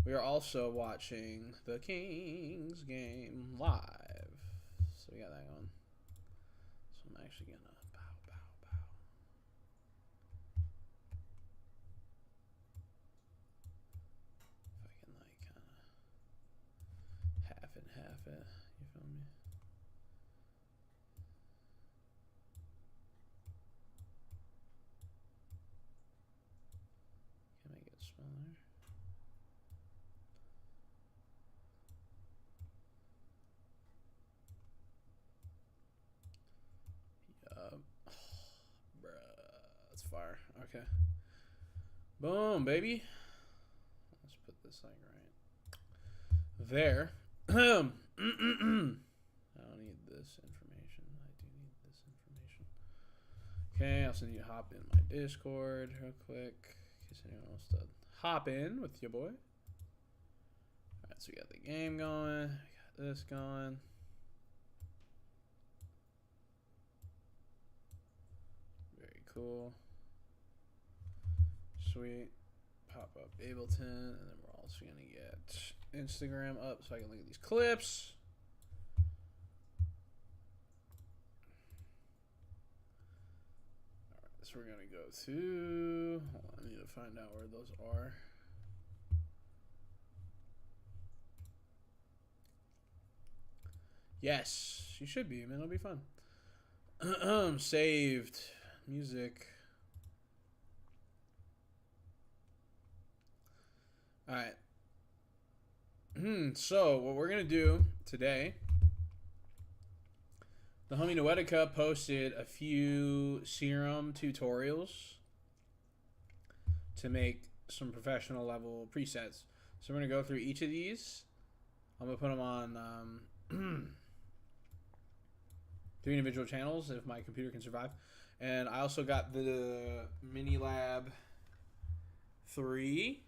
We are also watching the Kings game live. So we got that going. So I'm actually gonna bow. If I can like kind of half and half it. You feel me? Can I get smaller? Bruh, that's fire. Okay. Boom, baby. Let's put this like right there. I don't need this information. I do need this information. Okay, I also need to hop in my Discord real quick in case anyone wants to hop in with your boy. Alright, so we got the game going. We got this going. Very cool. Sweet. Pop up Ableton, and then we're also going to get Instagram up so I can look at these clips. Alright, so we're going to go to... Hold on, I need to find out where those are. Yes, she should be, man. It'll be fun. Saved. Music. Alright. So, what we're going to do today, the homie Noetica posted a few serum tutorials to make some professional level presets. So we're going to go through each of these. I'm going to put them on 3 individual channels if my computer can survive. And I also got the Mini Lab 3,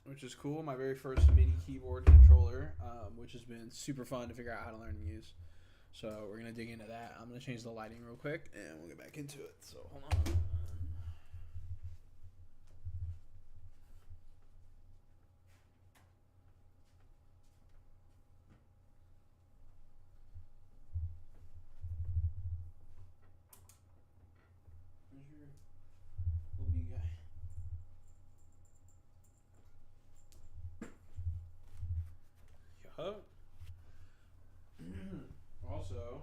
which is cool. My very first MIDI keyboard controller, which has been super fun to figure out how to learn and use. So we're going to dig into that. I'm going to change the lighting real quick, and we'll get back into it. So hold on. Where's your little B guy? Yup. Also,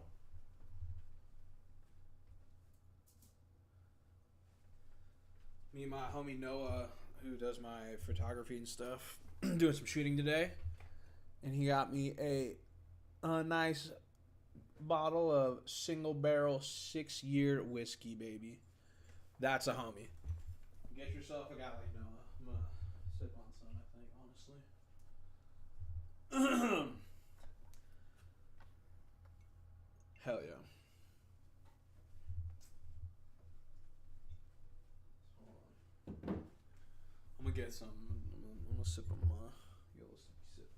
me and my homie Noah, who does my photography and stuff, doing some shooting today, and he got me a nice bottle of single barrel 6-year whiskey, baby. That's a homie. Get yourself a guy like Noah. I'm gonna sip on some, I think, honestly. Hell yeah. I'm gonna get some. I'm gonna sip them. Get a little sippy sip.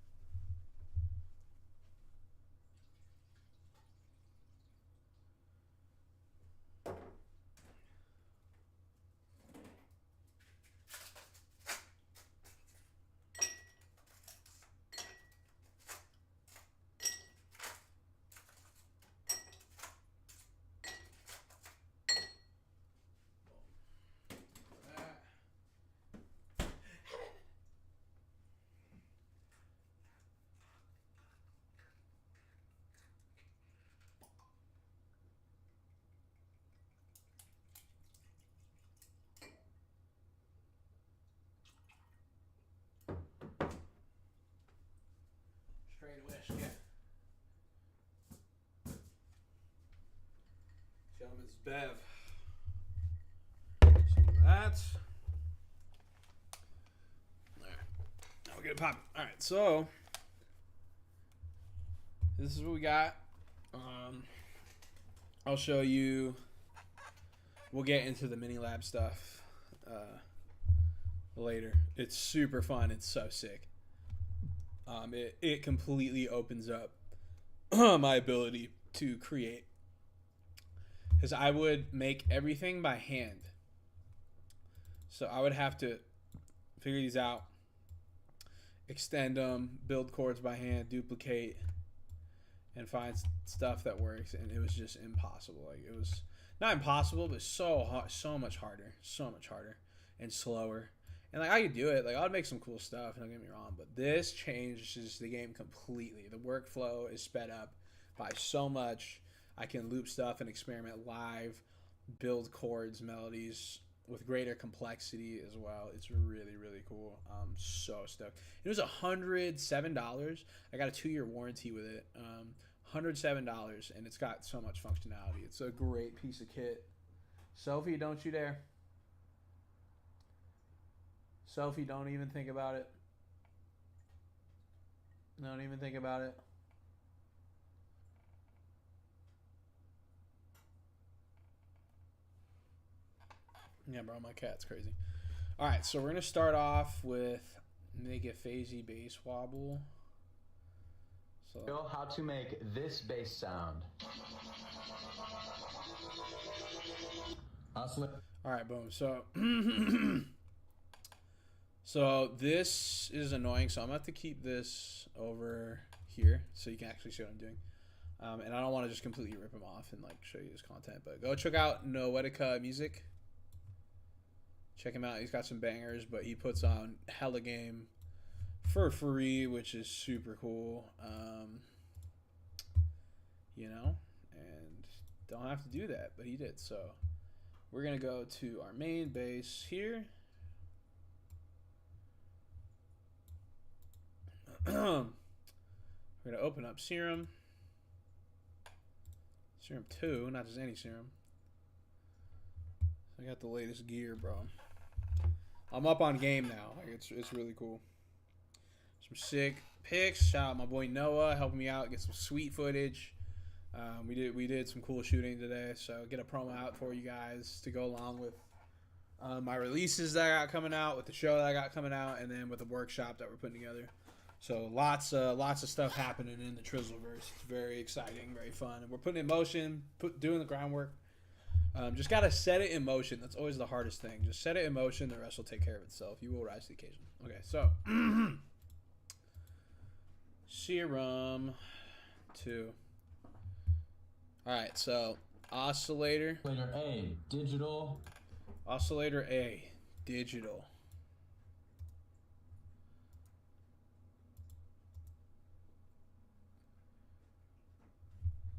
Straight whiskey. Gentleman's Bev. So that. Alright. Now we'll get it popping. Alright, so this is what we got. I'll show you. We'll get into the mini lab stuff later. It's super fun. It's so sick. It completely opens up my ability to create, because I would make everything by hand. So I would have to figure these out, extend them, build chords by hand, duplicate, and find stuff that works. And it was just impossible. Like, it was not impossible, but so hard, so much harder and slower. And like, I could do it. Like, I'd make some cool stuff, don't get me wrong, but this changes the game completely. The workflow is sped up by so much. I can loop stuff and experiment live, build chords, melodies with greater complexity as well. It's really, really cool. I'm so stoked. It was $107. I got a 2-year warranty with it. $107, and it's got so much functionality. It's a great piece of kit. Sophie, don't you dare. Sophie, don't even think about it. Don't even think about it. Yeah, bro, my cat's crazy. All right, so we're going to start off with make a phasey bass wobble. So, how to make this bass sound. All right, boom. So, so this is annoying, so I'm going to have to keep this over here so you can actually see what I'm doing. And I don't want to just completely rip him off and like show you his content, but go check out Noetica Music. Check him out. He's got some bangers, but he puts on hella game for free, which is super cool. You know, and don't have to do that, but he did. So we're gonna go to our main bass here. We're gonna open up Serum 2, not just any Serum. I got the latest gear, bro. I'm up on game now. Like, it's really cool. Some sick pics. Shout out my boy Noah, helping me out, get some sweet footage. We did some cool shooting today, so get a promo out for you guys to go along with my releases that I got coming out, with the show that I got coming out, and then with the workshop that we're putting together. So lots of stuff happening in the Trizzleverse. It's very exciting, very fun, and we're putting in motion, doing the groundwork. Just gotta set it in motion. That's always the hardest thing. Just set it in motion. The rest will take care of itself. You will rise to the occasion. Okay, so Serum 2. All right, so oscillator. Oscillator A, digital. Oscillator A, digital.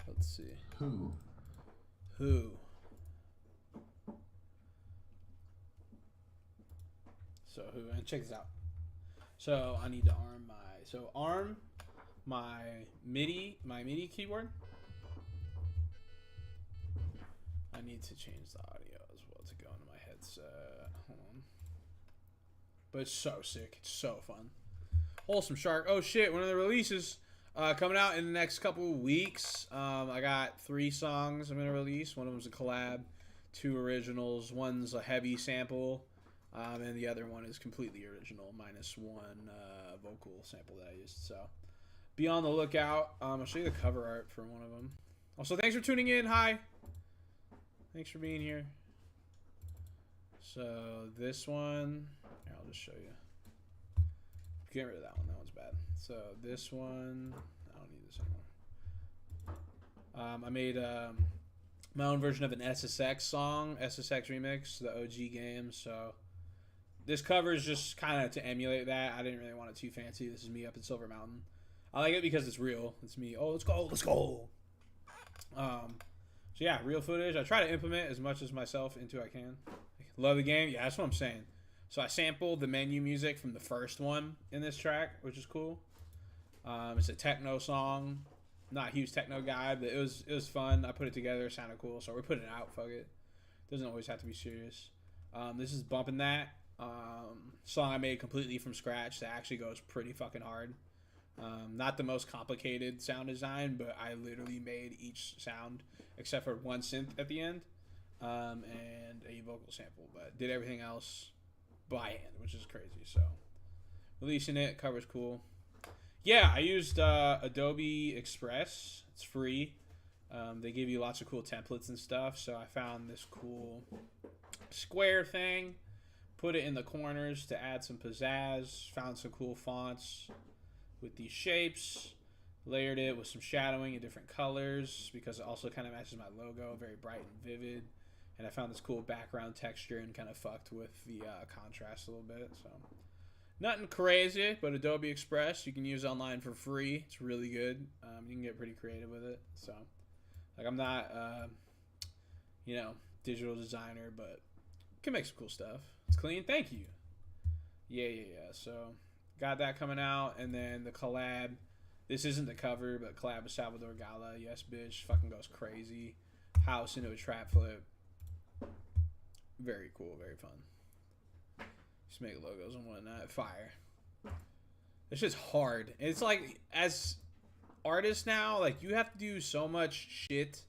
Let's see. Who. So who, and check this out. So I need to arm my MIDI keyboard. I need to change the audio as well to go into my headset. Hold on. But it's so sick. It's so fun. Wholesome Shark. Oh shit, one of the releases coming out in the next couple of weeks. I got 3 songs I'm going to release. One of them's a collab, 2 originals. One's a heavy sample, and the other one is completely original, minus 1 vocal sample that I used. So be on the lookout. I'll show you the cover art for one of them. Also, thanks for tuning in. Hi. Thanks for being here. So this one, here, I'll just show you. Get rid of that one. That one's bad. So this one, I don't need this anymore. I made my own version of an SSX song, SSX remix, the OG game. So this cover is just kind of to emulate that. I didn't really want it too fancy. This is me up in Silver Mountain. I like it because it's real. It's me. Oh, let's go. Let's go. So yeah, real footage. I try to implement as much as myself into I can. Love the game. Yeah, that's what I'm saying. So I sampled the menu music from the first one in this track, which is cool. It's a techno song. Not a huge techno guy, but it was fun. I put it together. It sounded cool. So we're putting it out. Fuck it. Doesn't always have to be serious. This is Bumping That. Song I made completely from scratch that actually goes pretty fucking hard. Not the most complicated sound design, but I literally made each sound except for one synth at the end, and a vocal sample, but did everything else by hand, which is crazy. So releasing it, cover's cool. Yeah, I used Adobe Express. It's free. They give you lots of cool templates and stuff. So I found this cool square thing, put it in the corners to add some pizzazz. Found some cool fonts with these shapes. Layered it with some shadowing in different colors because it also kind of matches my logo, very bright and vivid. And I found this cool background texture and kind of fucked with the contrast a little bit. So nothing crazy, but Adobe Express you can use online for free. It's really good. You can get pretty creative with it. So like I'm not, you know, digital designer, but can make some cool stuff. It's clean. Thank you. Yeah. So got that coming out, and then the collab. This isn't the cover, but collab with Salvador Gala. Yes, bitch. Fucking goes crazy. House into a trap flip. Very cool. Very fun. Just make logos and whatnot. Fire. It's just hard. It's like, as artists now, like, you have to do so much shit.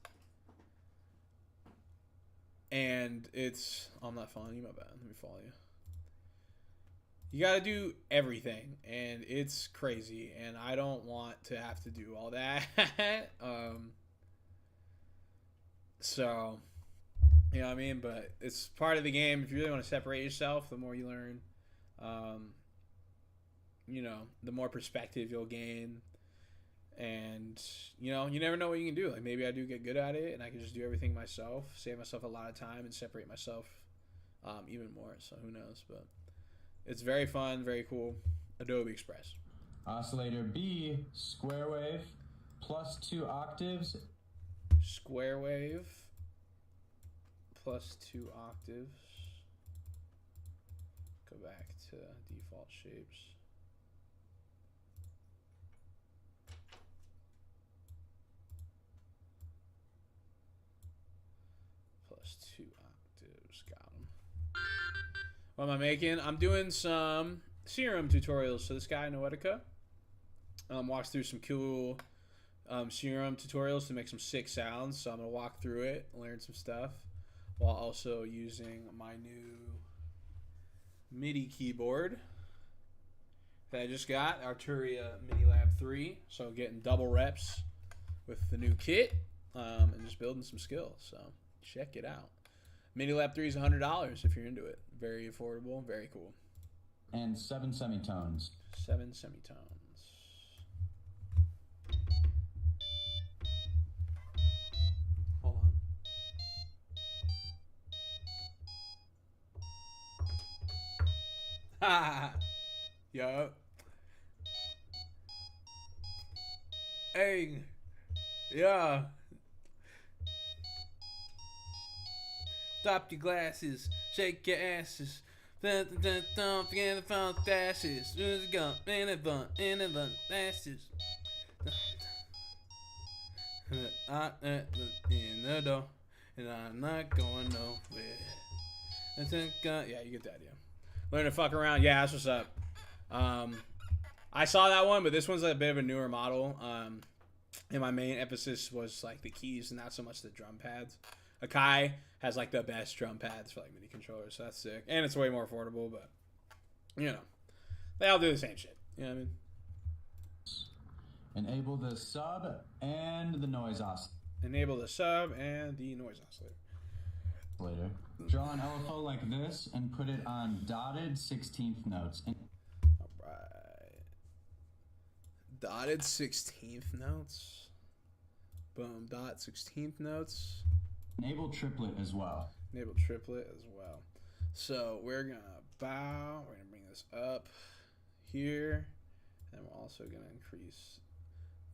And it's... I'm not following you. My bad. Let me follow you. You gotta do everything, and it's crazy, and I don't want to have to do all that. So, you know what I mean? But it's part of the game. If you really want to separate yourself, the more you learn, you know, the more perspective you'll gain. And, you know, you never know what you can do. Like, maybe I do get good at it, and I can just do everything myself, save myself a lot of time, and separate myself even more. So, who knows? But it's very fun, very cool. Adobe Express. Oscillator B, square wave, +2 octaves. Square wave, +2 octaves. Go back to default shapes. +2 octaves, got them. What am I making? I'm doing some serum tutorials. So this guy, Noetica, walks through some cool serum tutorials to make some sick sounds. So I'm going to walk through it, learn some stuff, while also using my new MIDI keyboard that I just got, Arturia Mini Lab 3. So getting double reps with the new kit and just building some skills. So check it out. Mini Lab 3 is $100 if you're into it. Very affordable, very cool. And 7 semitones. 7 semitones. Hold on. Ha! Yo. Hey. Yeah. Drop your glasses, shake your asses. Forget the fun dashes. Go in the bun, dashes. I in the door, and I'm not going nowhere. Yeah, you get the idea. Learn to fuck around. Yeah, that's what's up. I saw that one, but this one's a bit of a newer model. And my main emphasis was like the keys and not so much the drum pads. Akai has like the best drum pads for like MIDI controllers, so that's sick. And it's way more affordable, but you know, they all do the same shit. You know what I mean? Enable the sub and the noise oscillator. Enable the sub and the noise oscillator. Draw an LFO like this and put it on dotted 16th notes. Alright. Dotted 16th notes. Boom. Dot 16th notes. Enable triplet as well. Enable triplet as well. So we're going to bow. We're going to bring this up here. And we're also going to increase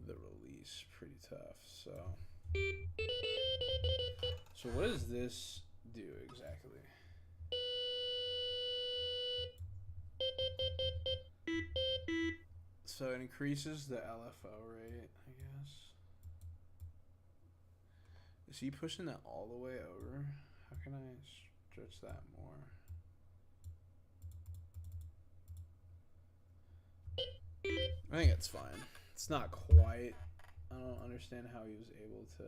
the release pretty tough. So what does this do exactly? So it increases the LFO rate, I guess. Is he pushing that all the way over? How can I stretch that more? I think it's fine. It's not quite. I don't understand how he was able to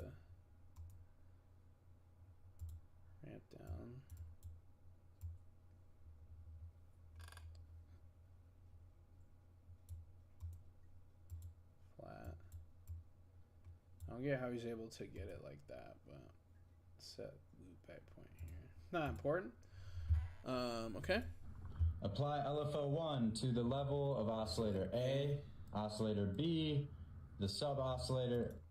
ramp down. Flat. I don't get how he's able to get it like that, but set loop back point here. Not important. Okay. Apply LFO1 to the level of oscillator A, oscillator B, the sub-oscillator.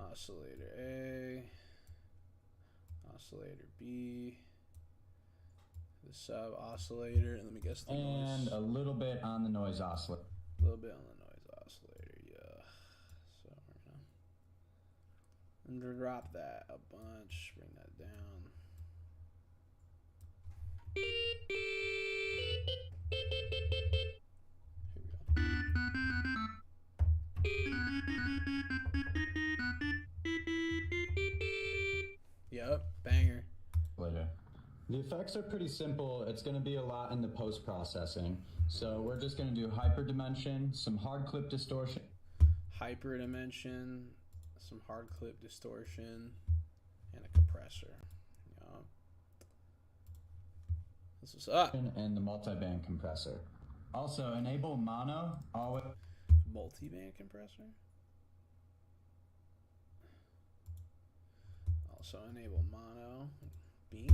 Oscillator A, oscillator B, the sub-oscillator, and let me guess the noise. And a little bit on the noise oscillator. A little bit on the noise oscillator, yeah. So we're gonna drop that a bunch, bring that down. Yep, banger. Later. The effects are pretty simple. It's going to be a lot in the post-processing. So we're just going to do hyperdimension, some hard clip distortion. Hyperdimension, some hard clip distortion, and a compressor. Yep. This is up. And the multiband compressor. Also, enable mono. Always. Multi-band compressor. Also enable mono. Bink.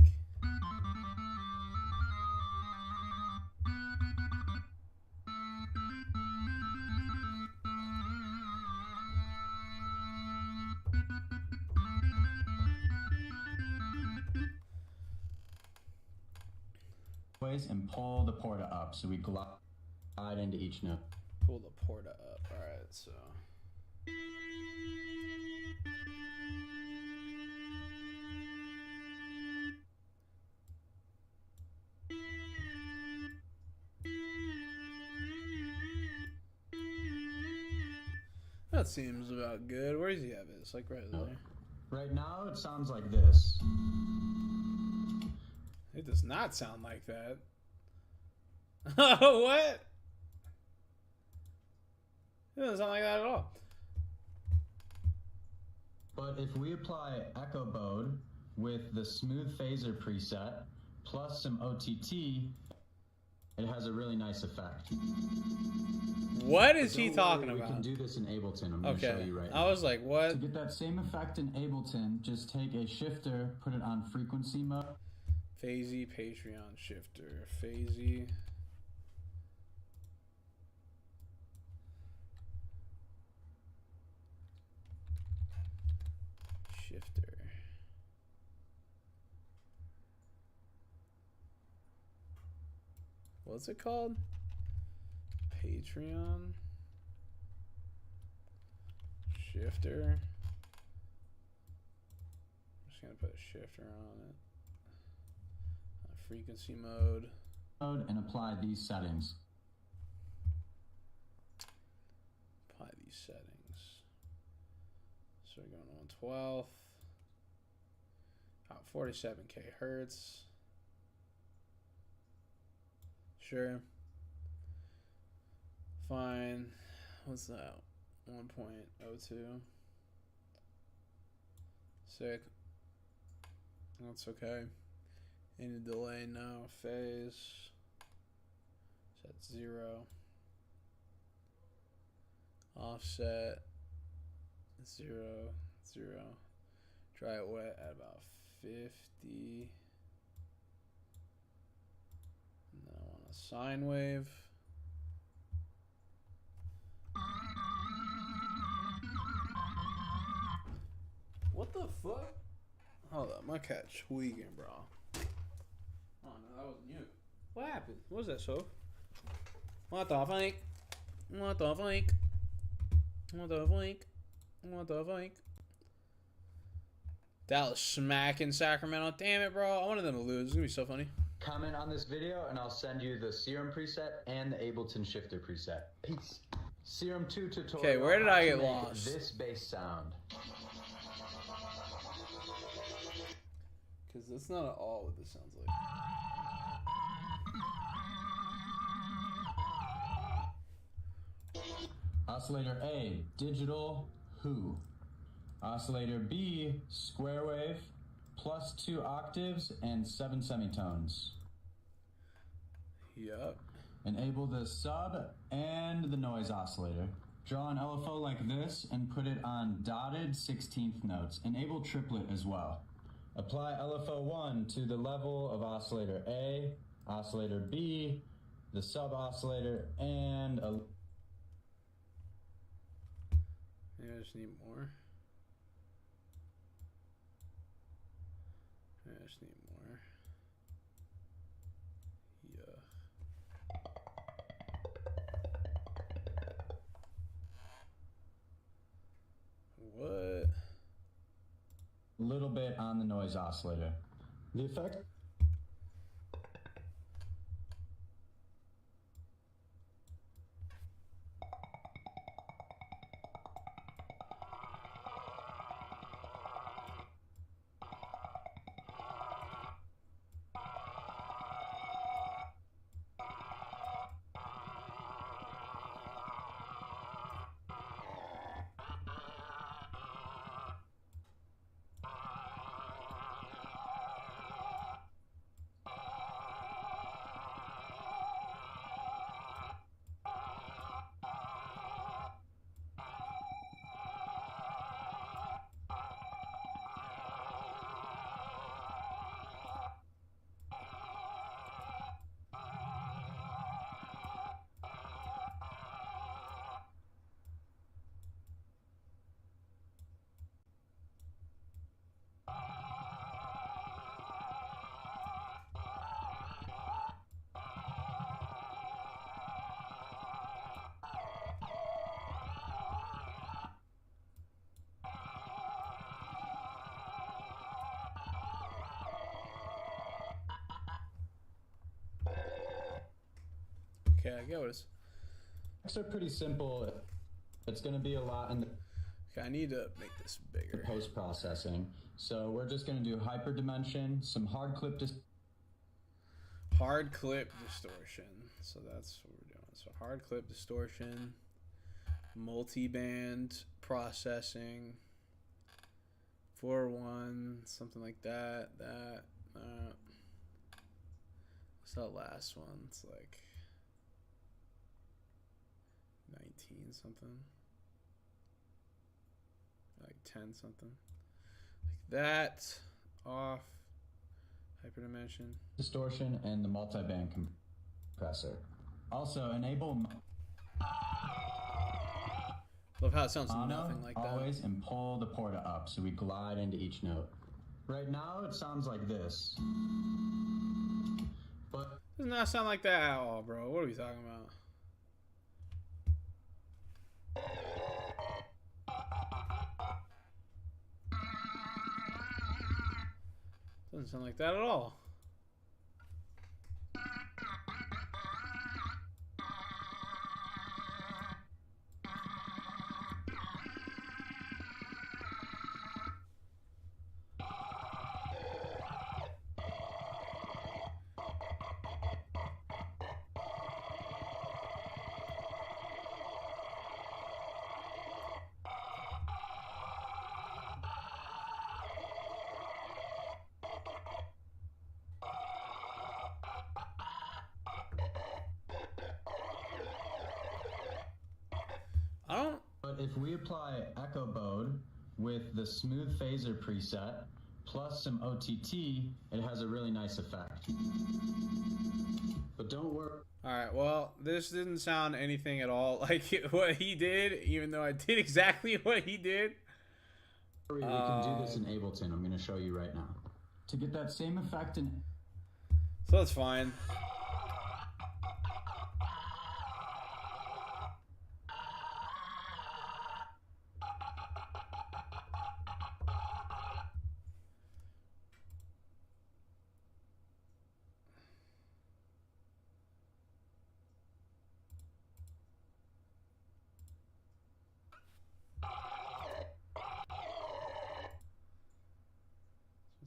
And pull the porta up so we glide into each note. Pull the porta up. Alright, so. That seems about good. Where does he have it? It's like right there. Right now it sounds like this. It does not sound like that. What? It doesn't sound like that at all. But if we apply echo bode with the smooth phaser preset plus some OTT, it has a really nice effect. What is he talking about? We can do this in Ableton. I'm going to show you right now. I was like, what? To get that same effect in Ableton, just take a shifter, put it on frequency mode. Phasey Patreon shifter. Phasey. Shifter. What's it called? Patreon shifter. I'm just gonna put a shifter on it. Frequency mode. And apply these settings. Apply these settings. So we're going on 1/12. About 47k hertz. Sure. Fine. What's that? 1.02. Sick. That's okay. Any delay? No. Phase. Set 0. Offset. 0. 0. Dry it wet at about 50. And then I want a sine wave. What the fuck? Hold up, my cat's tweaking, bro. Oh no, that wasn't you. What happened? What was that, Soph? What the fuck? What the fuck? What the fuck? What the fuck? Dallas smacking Sacramento. Damn it, bro. I wanted them to lose. It's gonna be so funny. Comment on this video and I'll send you the Serum preset and the Ableton Shifter preset. Peace. Serum 2 tutorial. Okay, where did I get lost? This bass sound. Because that's not at all what this sounds like. Oscillator A, digital who. Oscillator B, square wave, plus 2 octaves and 7 semitones. Yup. Enable the sub and the noise oscillator. Draw an LFO like this and put it on dotted 16th notes. Enable triplet as well. Apply LFO1 to the level of oscillator A, oscillator B, the sub oscillator, and a... Yeah, I just need more. I just need more. Yeah. What? A little bit on the noise oscillator. The effect... Okay, I get what it's... They're pretty simple. It's going to be a lot in the... Okay, I need to make this bigger. Post-processing. So we're just going to do hyperdimension, some hard clip hard clip distortion. So that's what we're doing. So hard clip distortion, multi-band processing, 4-1, something like that. What's that last one? It's like 19 something. Like 10 something. Like that. Off. Hyperdimension. distortion, and the multi-band compressor. Also, enable Love how it sounds mono nothing like that. always, and pull the porta up so we glide into each note. Right now, it sounds like this. But Does not sound like that at all, bro. What are we talking about? Doesn't sound like that at all. But if we apply Echo Bode with the Smooth Phaser preset plus some OTT, it has a really nice effect. But don't worry. Alright, well, this didn't sound anything at all like what he did, even though I did exactly what he did. We can do this in Ableton. I'm going to show you right now. To get that same effect in... So that's fine.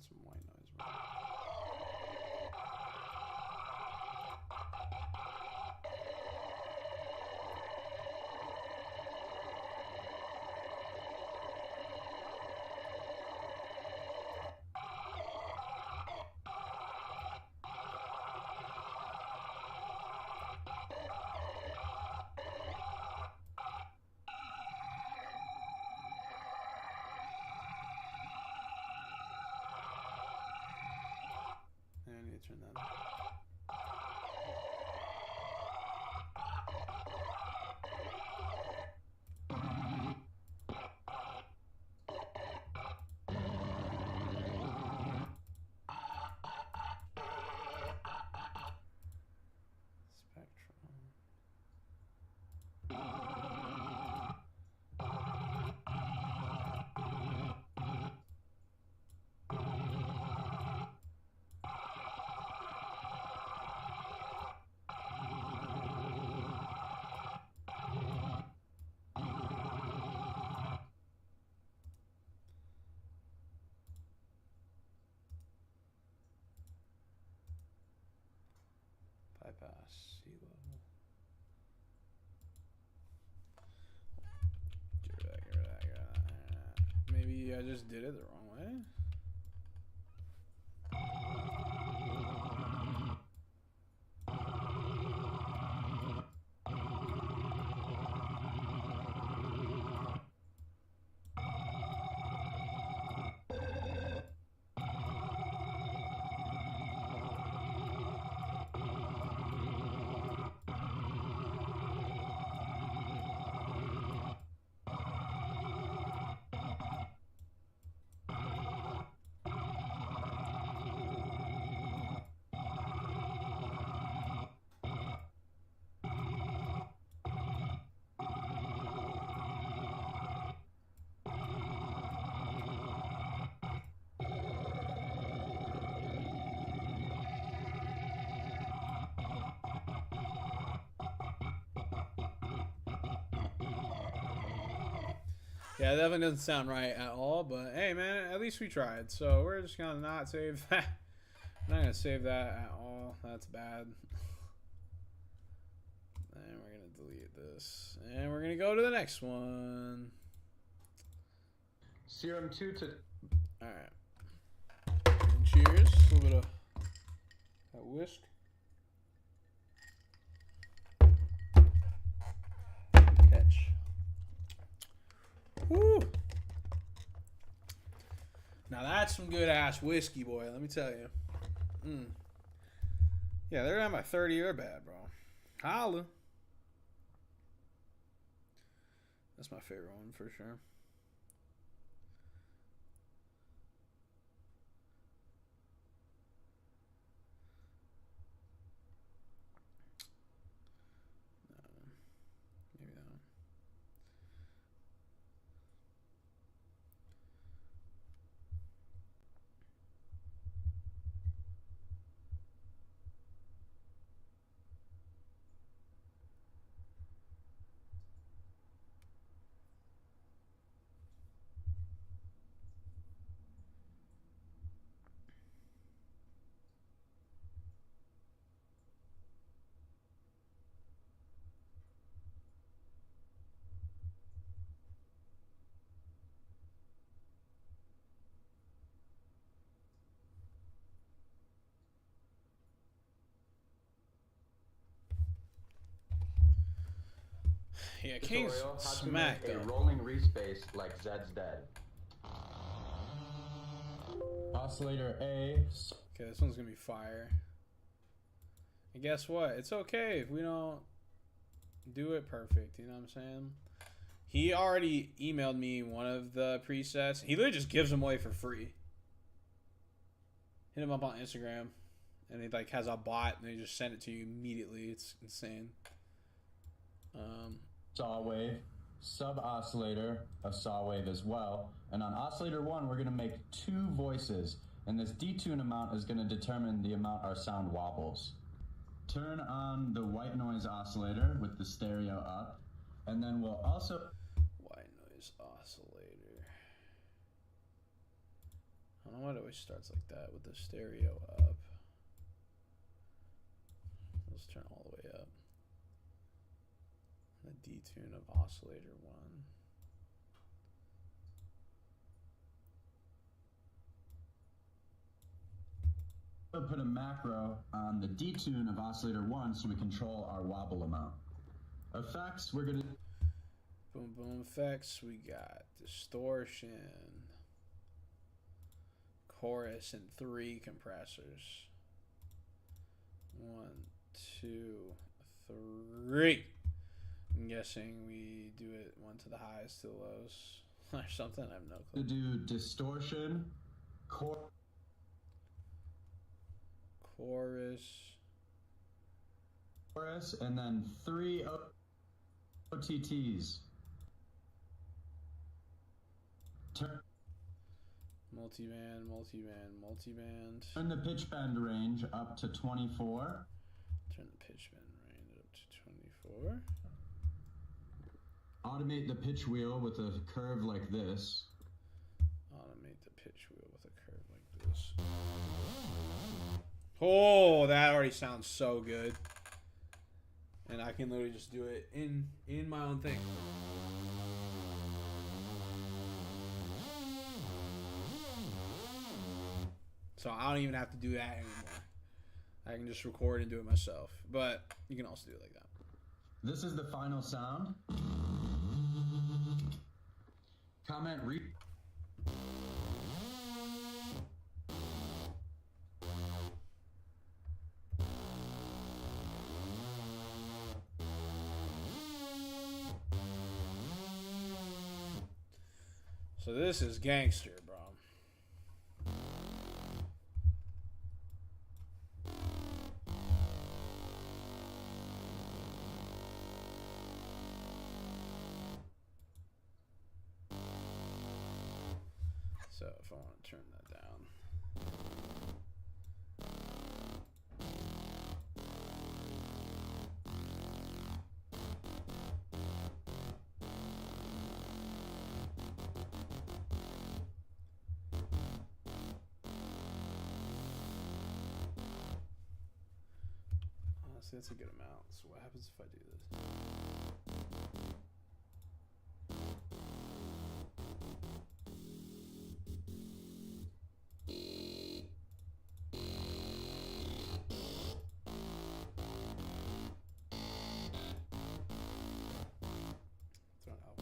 Some white noise, bro. I need to turn that up. C level. Maybe I just did it the wrong way. Yeah, it definitely doesn't sound right at all, but hey, man, at least we tried. So we're just going to not save that. I'm not going to save that at all. That's bad. And we're going to delete this. And we're going to go to the next one. Serum 2 to... All right. And cheers. A little bit of that whisk. Catch. Woo! Now that's some good ass whiskey, boy. Let me tell you. Yeah, they're not my 30 year bad, bro. Holla. That's my favorite one for sure. Maybe that one. Yeah, King's smacked a up. rolling respace like Zed's dead. Oscillator A. Okay, this one's gonna be fire. And guess what? It's okay if we don't do it perfect. You know what I'm saying? He already emailed me one of the presets. He literally just gives them away for free. Hit him up on Instagram, and he like has a bot, and they just send it to you immediately. It's insane. Saw wave, sub oscillator, a saw wave as well. And on oscillator 1, we're going to make 2 voices, and this detune amount is going to determine the amount our sound wobbles. Turn on the white noise oscillator with the stereo up, and then we'll also... White noise oscillator. I don't know why it always starts like that with the stereo up. Let's turn all the way up. The detune of oscillator 1. We'll put a macro on the detune of oscillator 1 so we control our wobble amount. Effects, we're gonna... Boom, boom effects. We got distortion, chorus, and 3 compressors. 1, 2, 3. I'm guessing we do it 1 to the highs to the lows or something. I have no clue. To do distortion, chorus, and then 3 OTTs. Multiband, multiband, multiband. Turn the pitch bend range up to 24. Turn the pitch bend range up to 24. Automate the pitch wheel with a curve like this. Automate the pitch wheel with a curve like this. Oh, that already sounds so good. And I can literally just do it in my own thing. So I don't even have to do that anymore. I can just record and do it myself. But you can also do it like that. This is the final sound. Comment re. So this is gangster, bro. So if I want to turn that down. See, that's a good amount. So what happens if I do this? Throw it out.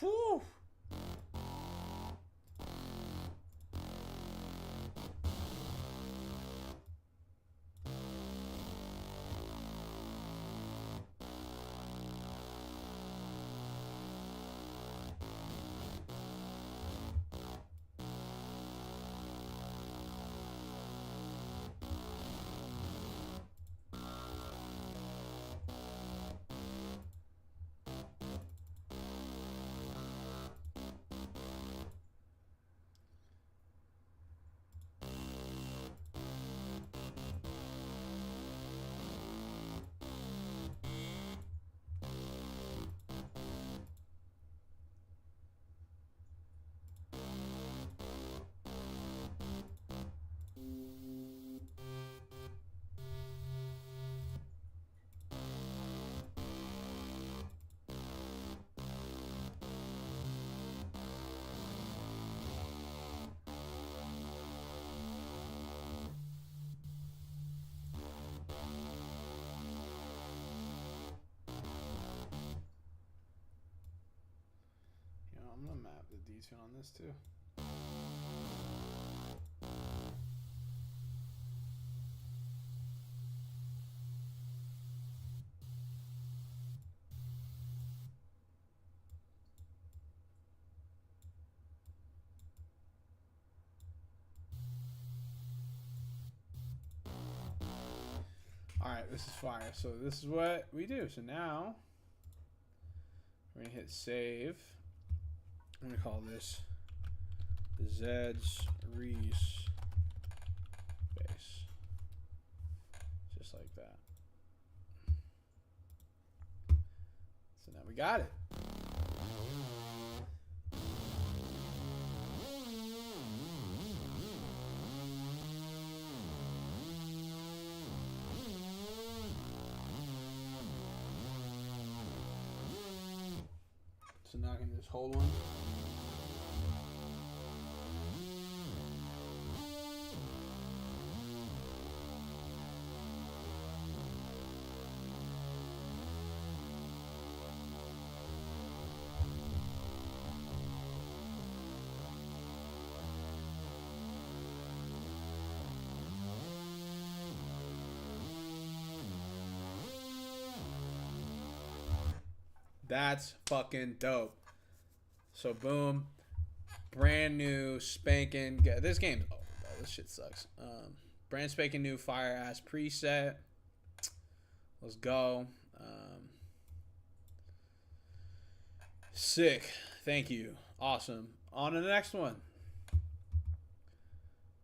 Whew. I'm gonna map the detail on this too. Alright, this is fire. So this is what we do. So now we're gonna hit save. I'm gonna call this the Zed's Reese bass. Just like that. So now we got it. So now I can just hold one. That's fucking dope. So boom, brand new spanking. This game, oh, this shit sucks. Brand spanking new fire ass preset. Let's go. Sick. Thank you. Awesome. On to the next one.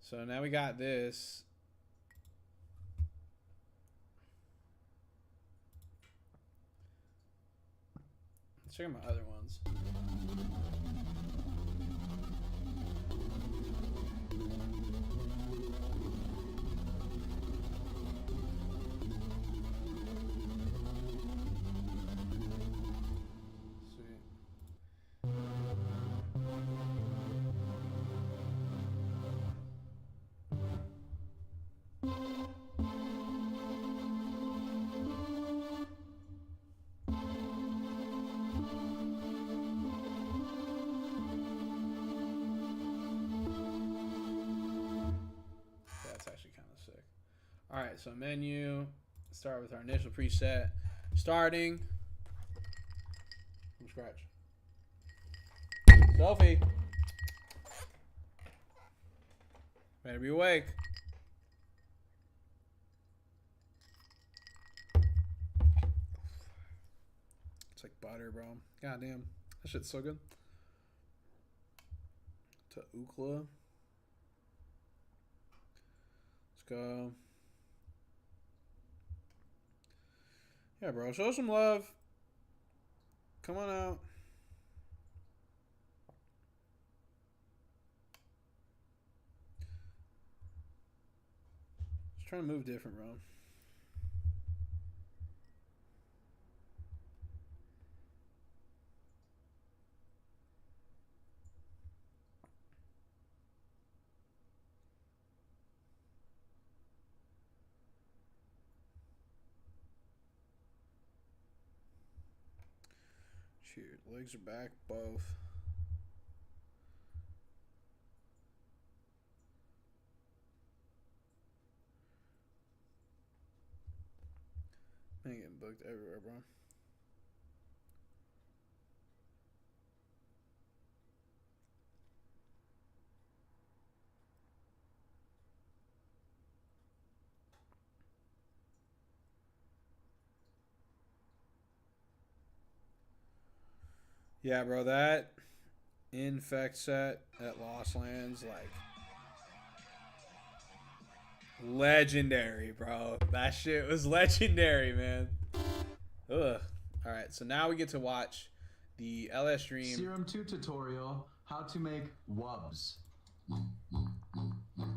So now we got this. Let's check out my other ones. All right, so menu, start with our initial preset, starting from scratch. Sophie, better be awake. It's like butter, bro. God damn, that shit's so good. To Ookla. Let's go. Yeah, bro. Show some love. Come on out. Just trying to move different, bro. Cheers. Legs are back, both. Man, getting booked everywhere, bro. Yeah, bro, that infect set at Lost Lands, like, legendary, bro. That shit was legendary, man. Ugh. All right, so now we get to watch the LS Stream Serum 2 tutorial, how to make wubs.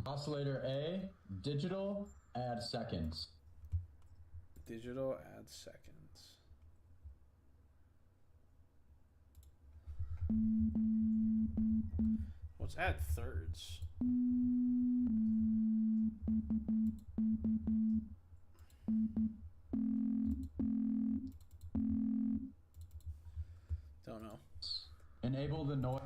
Oscillator A, digital, add seconds. Digital add seconds. Let's add thirds. Don't know. Enable the noise.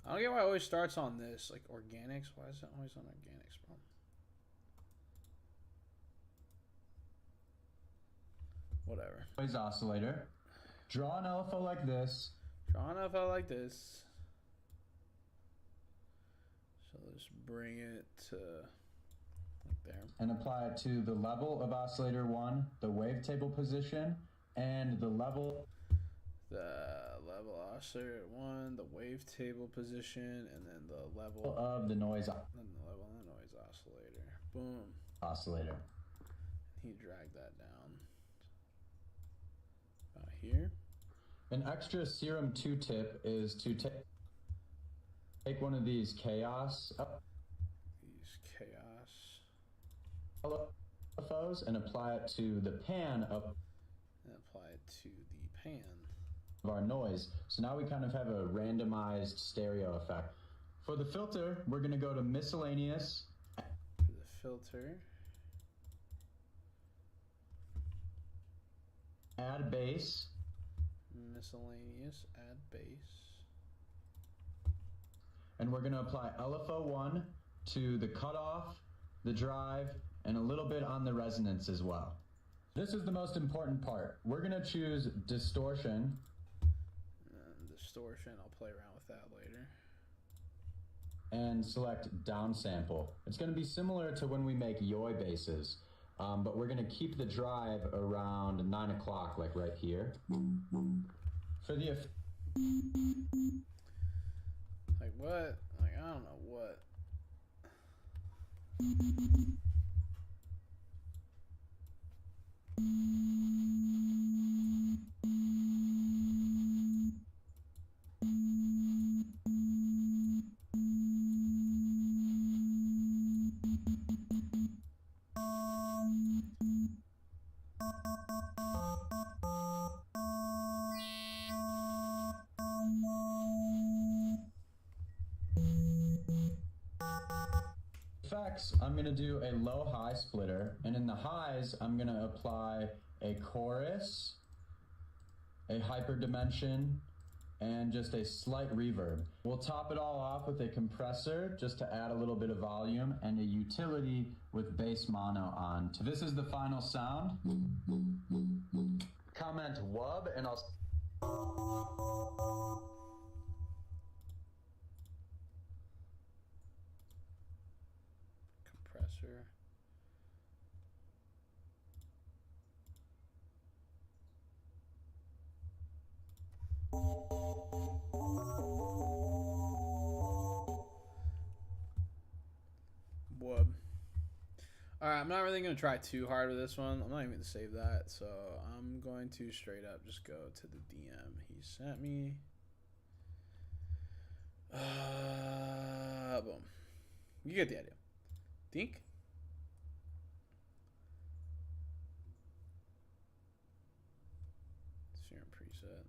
I don't get why it always starts on this, like organics. Why is it always on organics, bro? Whatever. Noise oscillator. Draw an LFO like this. Draw an LFO like this. So let's bring it to like there. And apply it to the level of oscillator 1, the wavetable position, and the level. The level oscillator at 1, the wavetable position, and then the level of the noise. And the level of the noise oscillator. Boom. Oscillator. He dragged that down. About here. An extra Serum 2 tip is to take one of these chaos. LFOs and apply it to the pan of. And apply it to the pan of our noise. So now we kind of have a randomized stereo effect. For the filter, we're going to go to miscellaneous. For the filter. Add bass. Miscellaneous, add bass. And we're going to apply LFO1 to the cutoff, the drive, and a little bit on the resonance as well. This is the most important part. We're going to choose distortion. Distortion, I'll play around with that later. And select downsample. It's going to be similar to when we make Yoi basses. but we're gonna keep the drive around 9 o'clock, like right here. For the like what? Like I don't know what. effects, I'm going to do a low-high splitter, and in the highs, I'm going to apply a chorus, a hyperdimension, and just a slight reverb. We'll top it all off with a compressor just to add a little bit of volume, and a utility with bass mono on. So this is the final sound. Comment wub and I'll... Compressor. Whoop. Alright, I'm not really going to try too hard with this one. I'm not even going to save that. So I'm going to straight up just go to the DM he sent me. Boom. You get the idea. Think? Serum preset.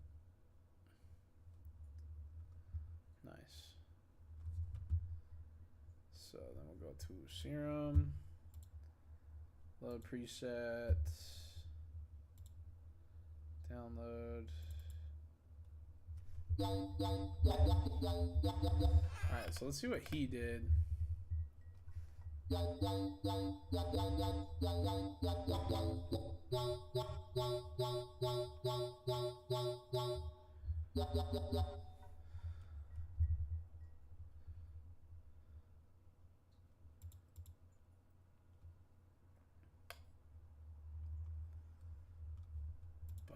Nice. So then we'll go to Serum. Load preset. Download. Alright, so let's see what he did. But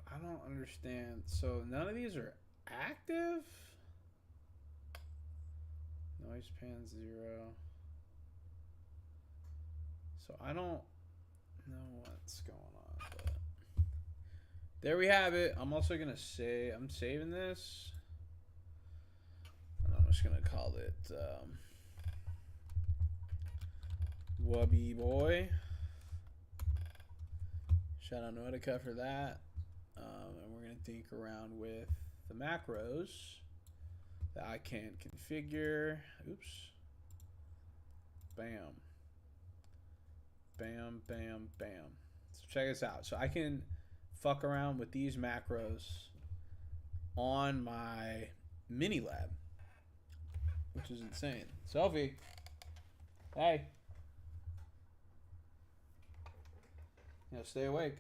I don't understand. So none of these are active? Noise pan 0. So I don't know what's going on, but there we have it. I'm also gonna say I'm saving this, and I'm just gonna call it Wubby Boy. Shout out Nautica for that, and we're gonna think around with the macros that I can configure. Oops. Bam. Bam, bam, bam. So check this out. So I can fuck around with these macros on my mini lab, which is insane. Selfie. Hey. You know, stay awake.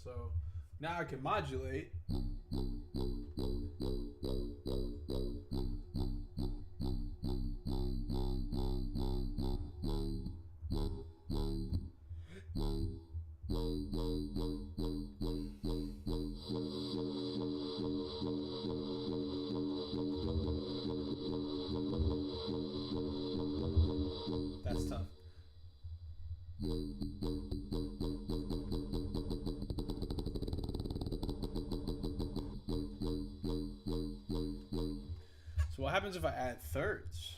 So now I can modulate. That's tough. So what happens if I add thirds?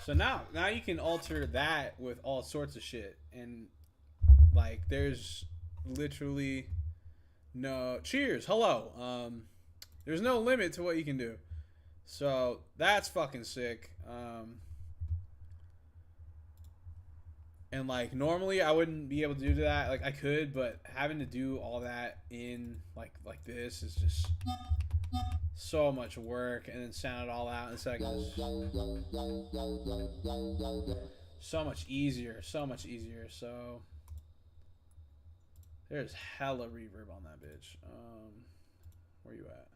So now you can alter that with all sorts of shit, and like there's literally no cheers. Hello. There's no limit to what you can do. So that's fucking sick. And like normally I wouldn't be able to do that. Like I could, but having to do all that in like this is just so much work, and then sound it all out in seconds. So much easier. So much easier. So there's hella reverb on that bitch. Where you at?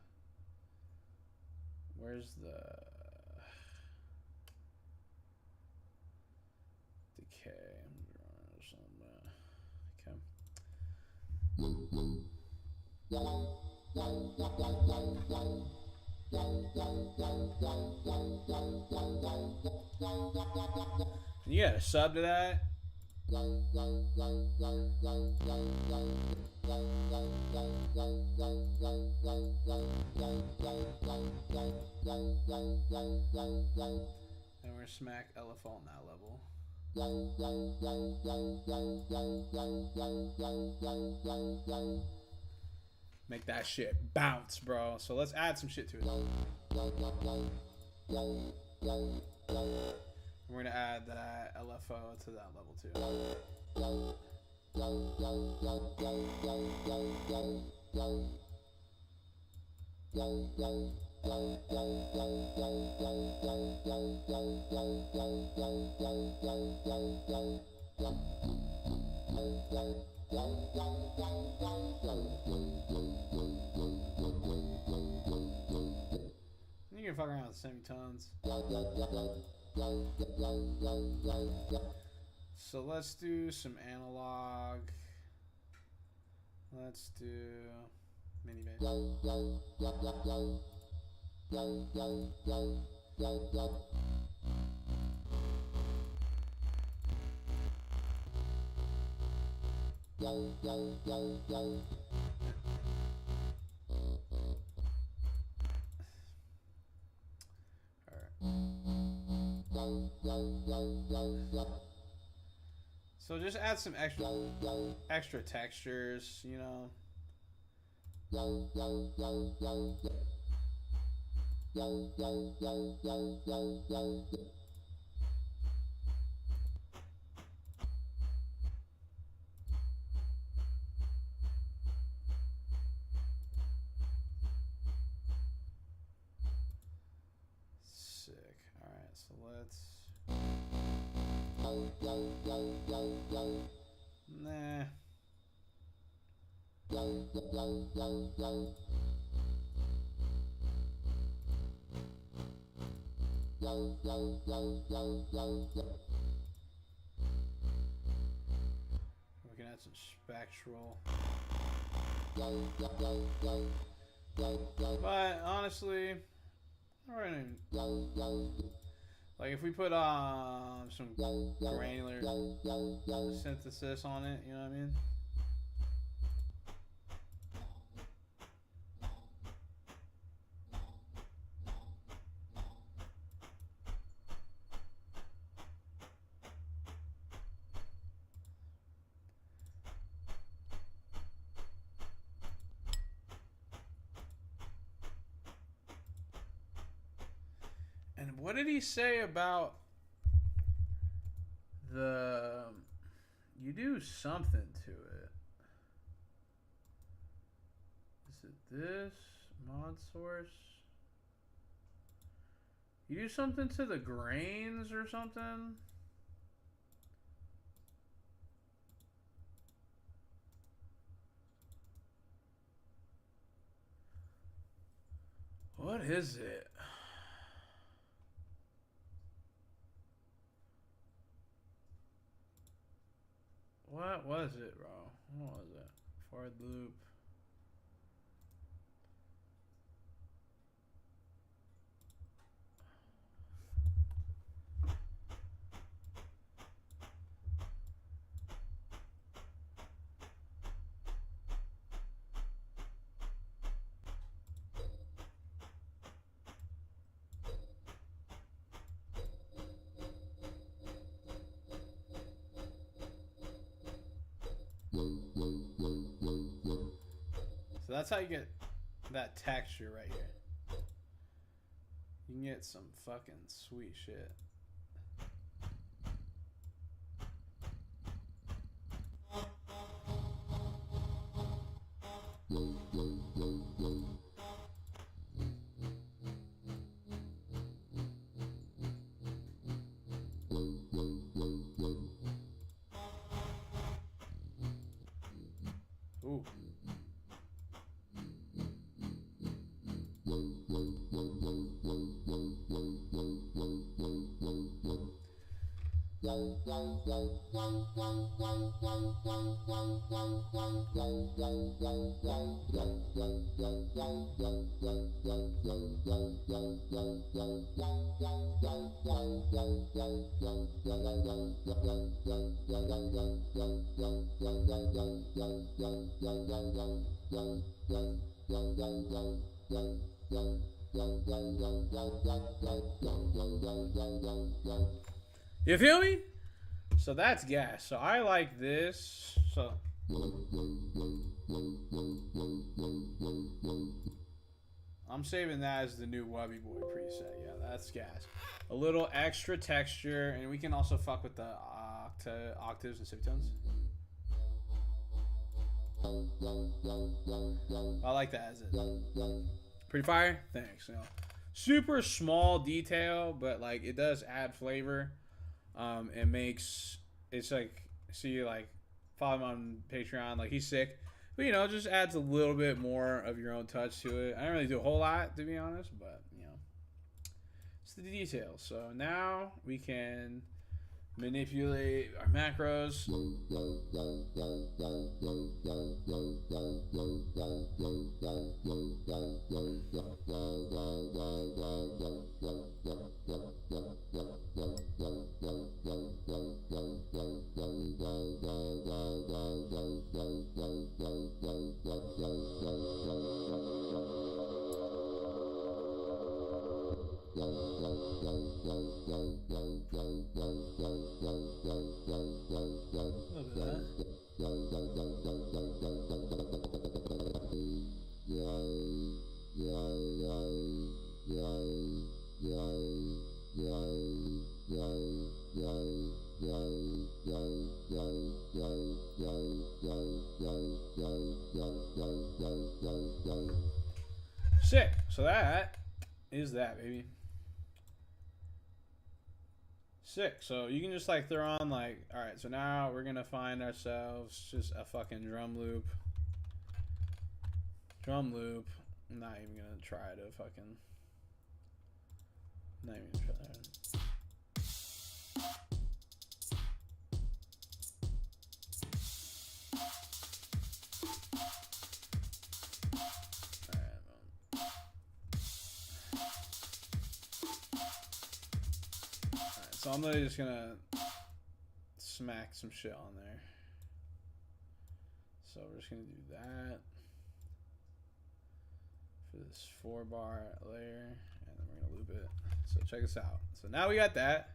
Where's the decay? You got a sub to that? And we're smack LFO on that level. Make that shit bounce, bro. So let's add some shit to it. We're gonna add that LFO to that level too. You can fuck around with semitones. So let's do some analog. Let's do mini bass. So just add some extra textures, you know. Sick. All right, so let's. Nah. We can add some spectral. But honestly, like if we put some granular synthesis on it, you know what I mean? And what did he say about the... You do something to it. Is it this? Mod source? You do something to the grains or something? What is it? What was it, bro? What was it? Forward loop. So that's how you get that texture right here. can get some fucking sweet shit. Ooh. You feel me? So that's gas. So I like this. So I'm saving that as the new Wubby Boy preset. Yeah, that's gas. A little extra texture, and we can also fuck with the octaves and semitones. I like that as it. Pretty fire. Thanks. You know, super small detail, but like it does add flavor. It makes it's like see like follow him on Patreon, like he's sick, but you know, it just adds a little bit more of your own touch to it. I don't really do a whole lot, to be honest, but you know, it's the details. So now we can manipulate our macros. Sick. So that is that, baby. Sick. So you can just like throw on like, all right, so now we're gonna find ourselves just a fucking drum loop. I'm not even gonna try to fucking. Not even gonna try that. So I'm literally just gonna smack some shit on there. So we're just gonna do that for this 4-bar layer, and then we're gonna loop it. So check us out. So now we got that.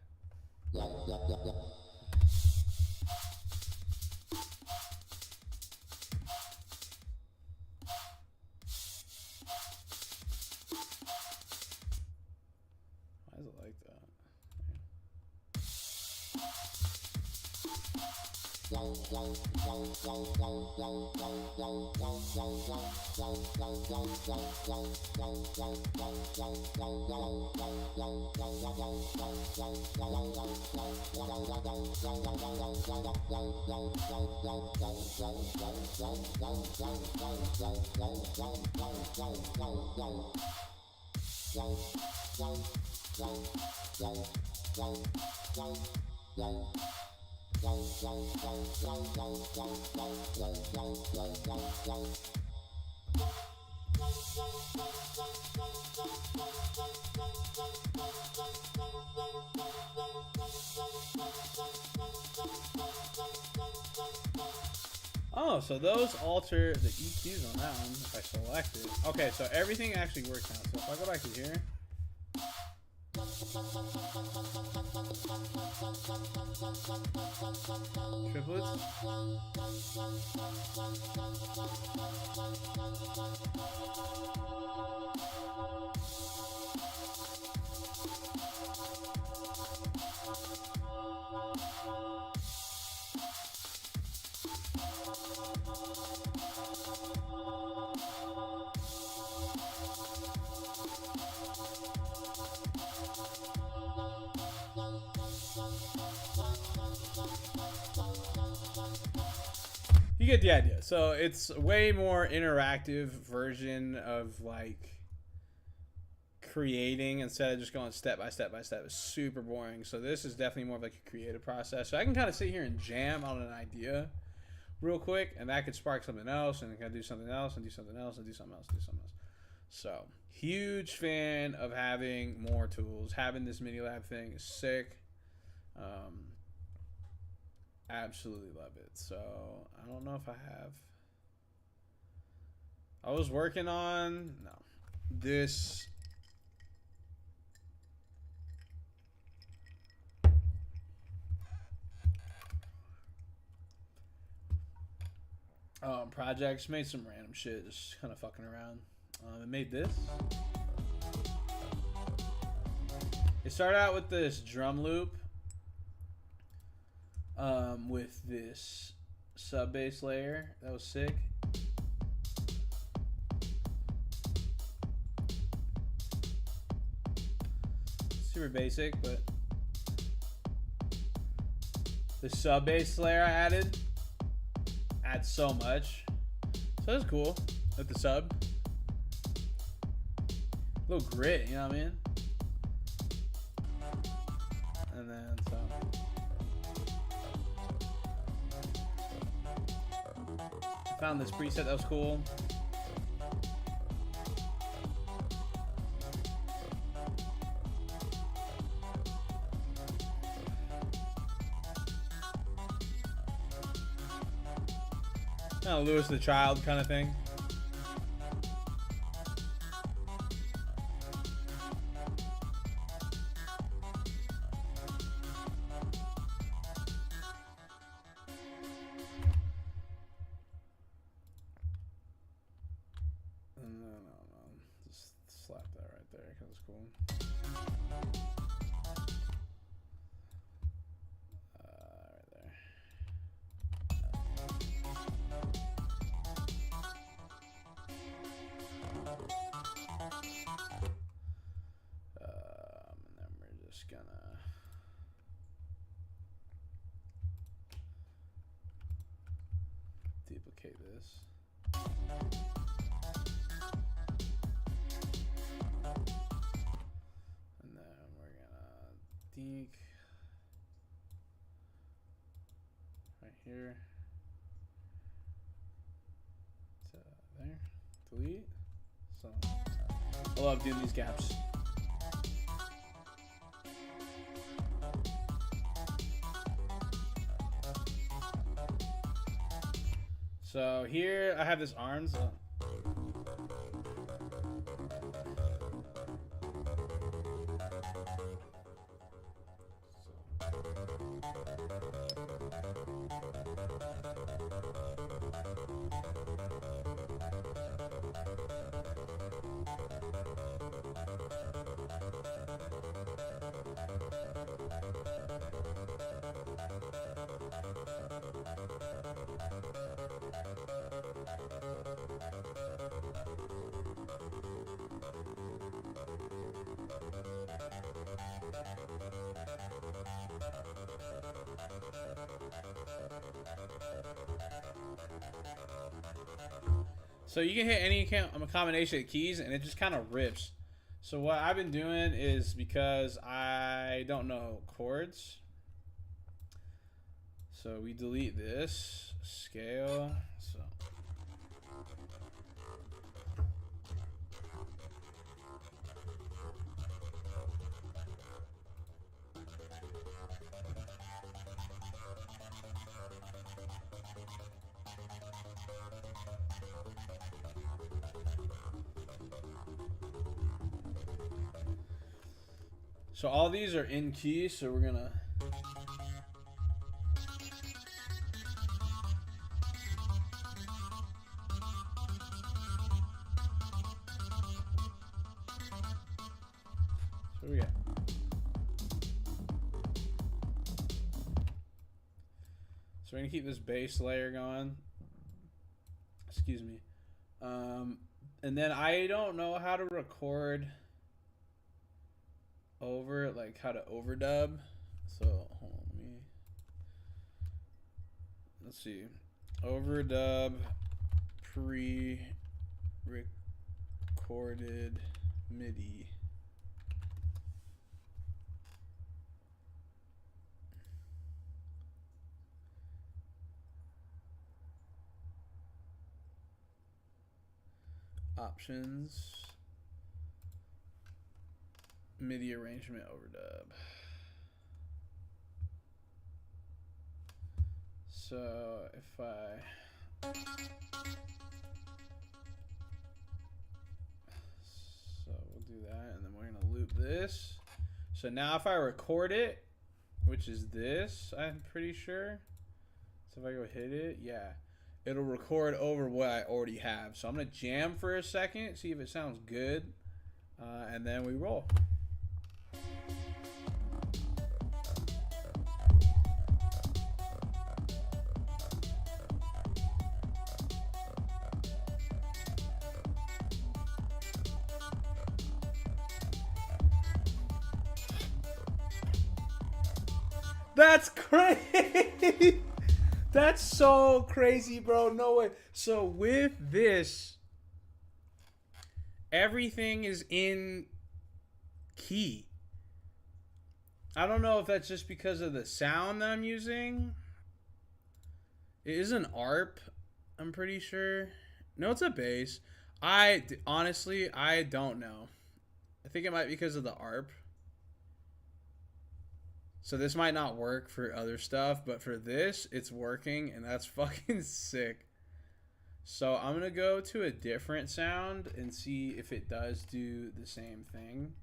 Why is it like that? Oh, so those alter the EQs on that one if I select it. Okay, so everything actually works now. So if I go back to here. Triplets. You get the idea. So it's a way more interactive version of like creating instead of just going step by step by step. It's super boring. So this is definitely more of like a creative process. So I can kind of sit here and jam on an idea real quick, and that could spark something else, and I can do something else, and do something else, and do something else, do something else. So huge fan of having more tools. Having this mini lab thing is sick. Absolutely love it. So I don't know if I have. I was working on this. Projects, made some random shit, just kind of fucking around. I made this. It started out with this drum loop, with this sub bass layer. That was sick. Super basic, but the sub bass layer I added adds so much. So that's cool with the sub. A little grit, you know what I mean? And then so I found this preset that was cool. Kind of Lewis the Child kind of thing. No. Just slap that right there because it's cool. Right there. And then we're just gonna duplicate this. And then we're gonna deke right here to there. Delete. So I love doing these gaps. So here I have this arms. So you can hit any combination of keys and it just kind of rips. So what I've been doing is, because I don't know chords, so we delete this scale. So all these are in key, so we're gonna so we got we're gonna keep this base layer going. Excuse me. And then I don't know how to record over, like how to overdub. So hold on, let's see. Overdub pre-recorded MIDI. Options. MIDI arrangement overdub. So if I we'll do that, and then we're gonna loop this. So now if I record it, which is this, I'm pretty sure. So if I go hit it, yeah, it'll record over what I already have. So I'm gonna jam for a second, see if it sounds good, and then we roll. That's crazy. That's so crazy, bro. No way. So with this, everything is in key. I don't know if that's just because of the sound that I'm using. It is an ARP, I'm pretty sure. No, it's a bass. Honestly, I don't know. I think it might be because of the ARP. So this might not work for other stuff, but for this, it's working, and that's fucking sick. So I'm going to go to a different sound and see if it does do the same thing.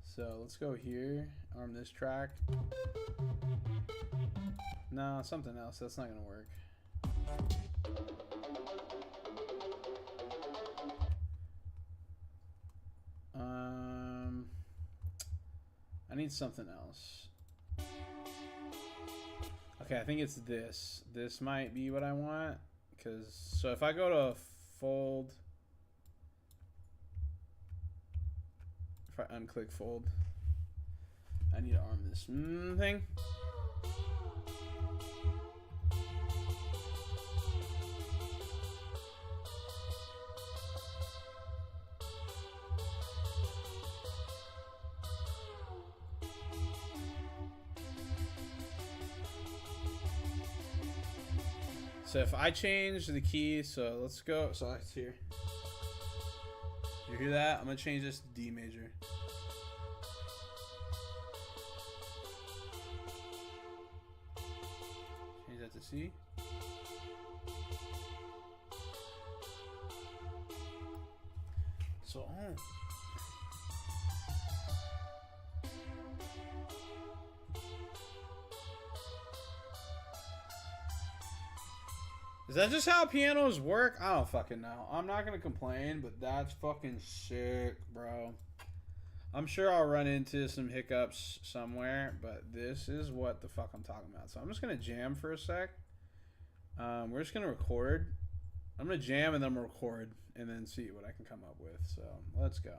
So let's go here, arm this track. No, something else. That's not going to work. I need something else. Okay, I think it's this. This might be what I want. So if I go to fold, if I unclick fold, I need to arm this thing. So if I change the key, so let's go. So it's here. You hear that? I'm gonna change this to D major. Change that to C. So is that just how pianos work? I don't fucking know. I'm not gonna complain, but that's fucking sick, bro. I'm sure I'll run into some hiccups somewhere, but this is what the fuck I'm talking about. So I'm just gonna jam for a sec. We're just gonna record. I'm gonna jam and then record and then see what I can come up with. So let's go.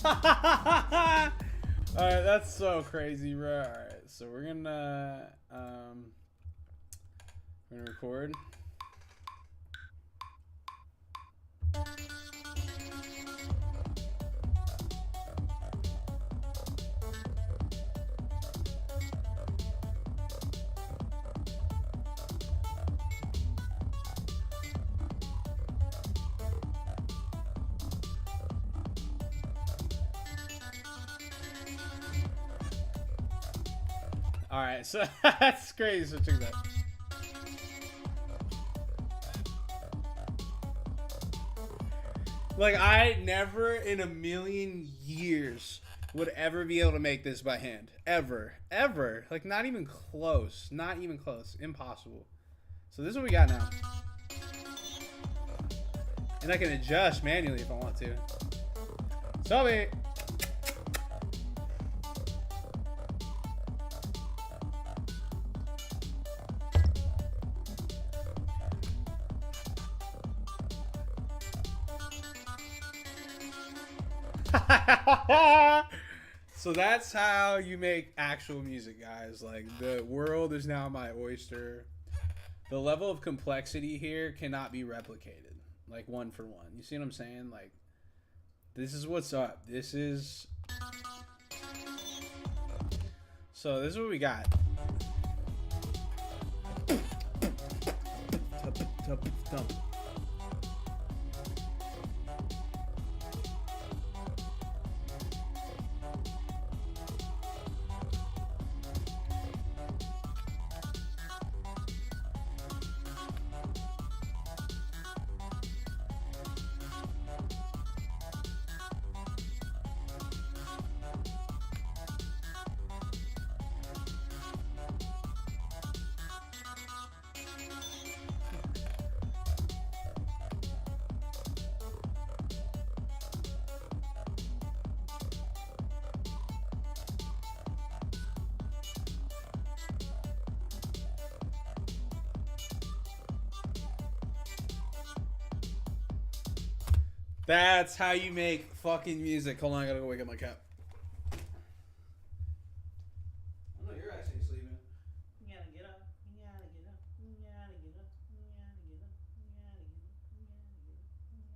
Alright, that's so crazy, bro. Alright, so we're gonna record. Alright, so that's crazy. So check that. Like, I never in a million years would ever be able to make this by hand. Ever. Ever. Like, not even close. Not even close. Impossible. So this is what we got now. And I can adjust manually if I want to. Sorry. So that's how you make actual music, guys. Like, the world is now my oyster. The level of complexity here cannot be replicated, like, one for one. You see what I'm saying? Like, this is what's up. This is... So this is what we got. That's how you make fucking music. Hold on, I gotta go wake up my cat. Oh no, you're actually sleeping. You gotta get up. You gotta get up. You gotta get up. You gotta get up. You gotta get up. You gotta get up. You gotta get up. You gotta get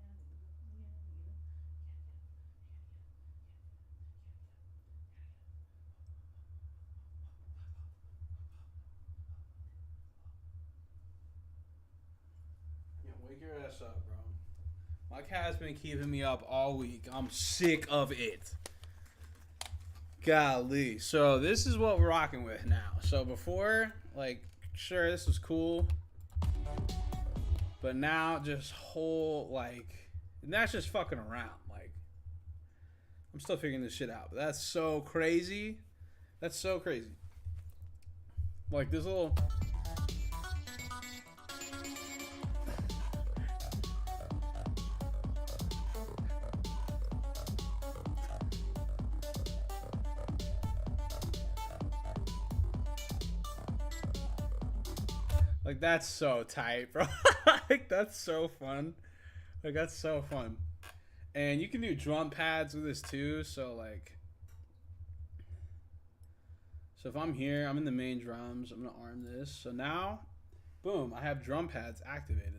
up. Yeah, wake your ass up, bro. My cat's been keeping me up all week. I'm sick of it. Golly. So this is what we're rocking with now. So before, like, sure, this was cool. But now just whole, like, and that's just fucking around. Like, I'm still figuring this shit out. But that's so crazy. That's so crazy. Like, this little... Like, that's so tight, bro. Like, that's so fun. Like, that's so fun. And you can do drum pads with this too. So, like, so if I'm here, I'm in the main drums. I'm going to arm this. So now, boom, I have drum pads activated.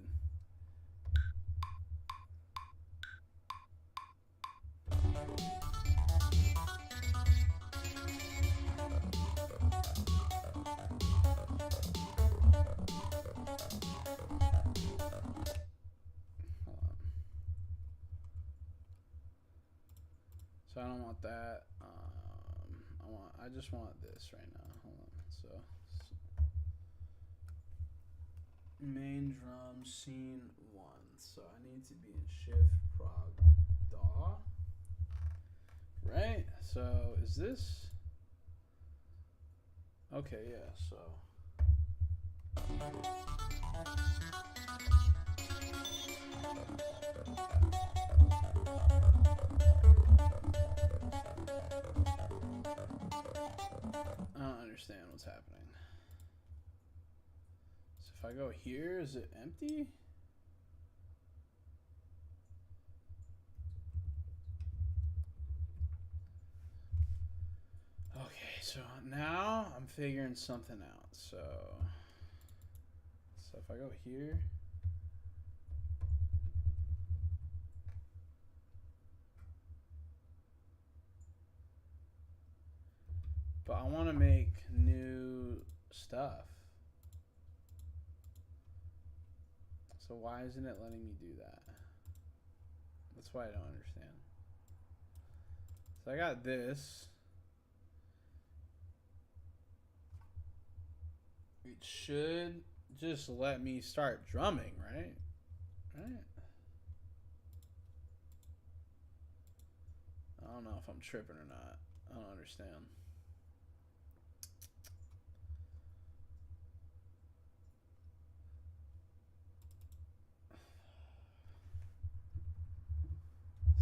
So I don't want that. I just want this right now. Hold on. So main drum scene 1. So I need to be in shift prog DAW. Right? So is this okay? Yeah. So. I don't understand what's happening. So if I go here, is it empty? so now I'm figuring something out. So if I go here, but I want to make new stuff. So why isn't it letting me do that? That's why I don't understand. So I got this. It should just let me start drumming, right? Right? I don't know if I'm tripping or not. I don't understand.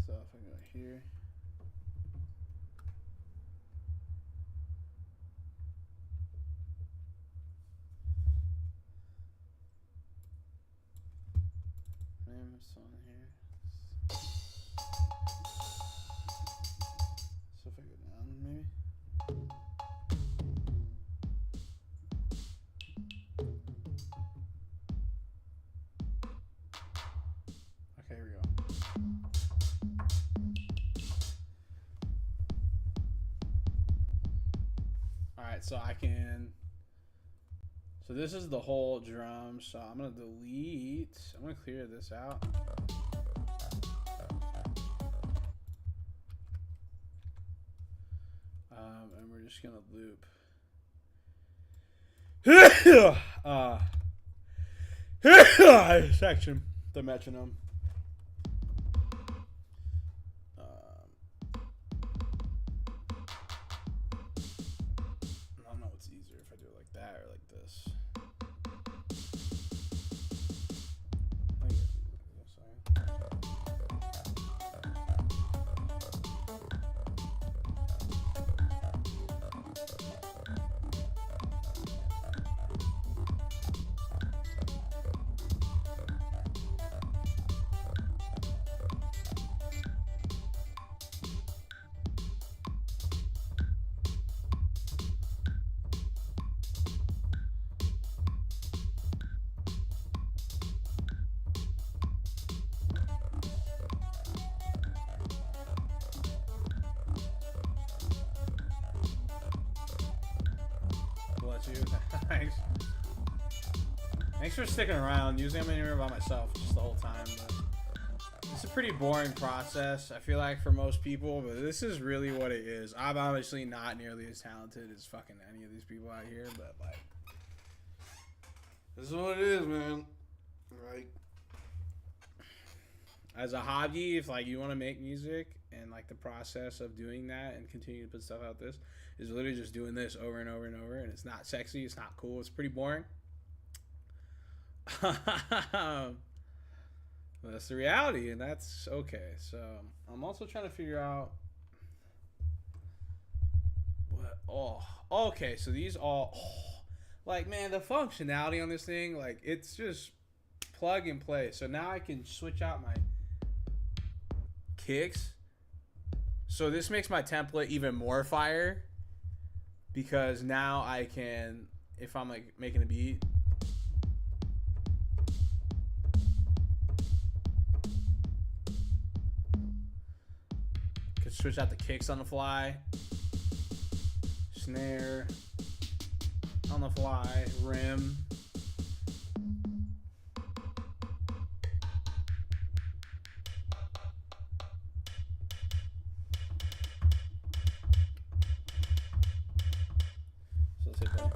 So if I go here. On here. So if I go down, maybe. Okay, here we go. All right, so I can. So this is the whole drum, so I'm gonna delete, I'm gonna clear this out. And we're just gonna loop. Section, the metronome. I don't know what's easier if I do it like that or like this. Thanks. Thanks for sticking around. Usually I'm in here by myself just the whole time, but it's a pretty boring process, I feel like, for most people, but this is really what it is. I'm obviously not nearly as talented as fucking any of these people out here, but like, this is what it is, man. Like, as a hobby, if like you want to make music and like the process of doing that and continue to put stuff out, this is literally just doing this over and over and over, and it's not sexy, it's not cool, it's pretty boring. That's the reality, and that's okay. So I'm also trying to figure out what. Oh, okay. So these all, like, man, the functionality on this thing, like, it's just plug and play. So now I can switch out my kicks. So this makes my template even more fire, because now I can, if I'm like making a beat, can switch out the kicks on the fly, snare on the fly, rim. So let's hit that.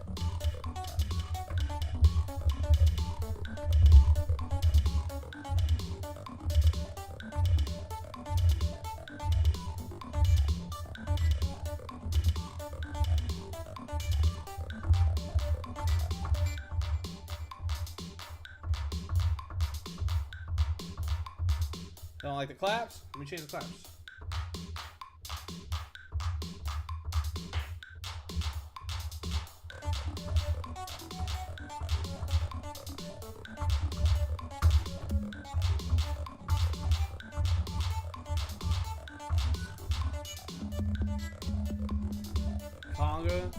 Don't like the claps? Let me change the claps. longer.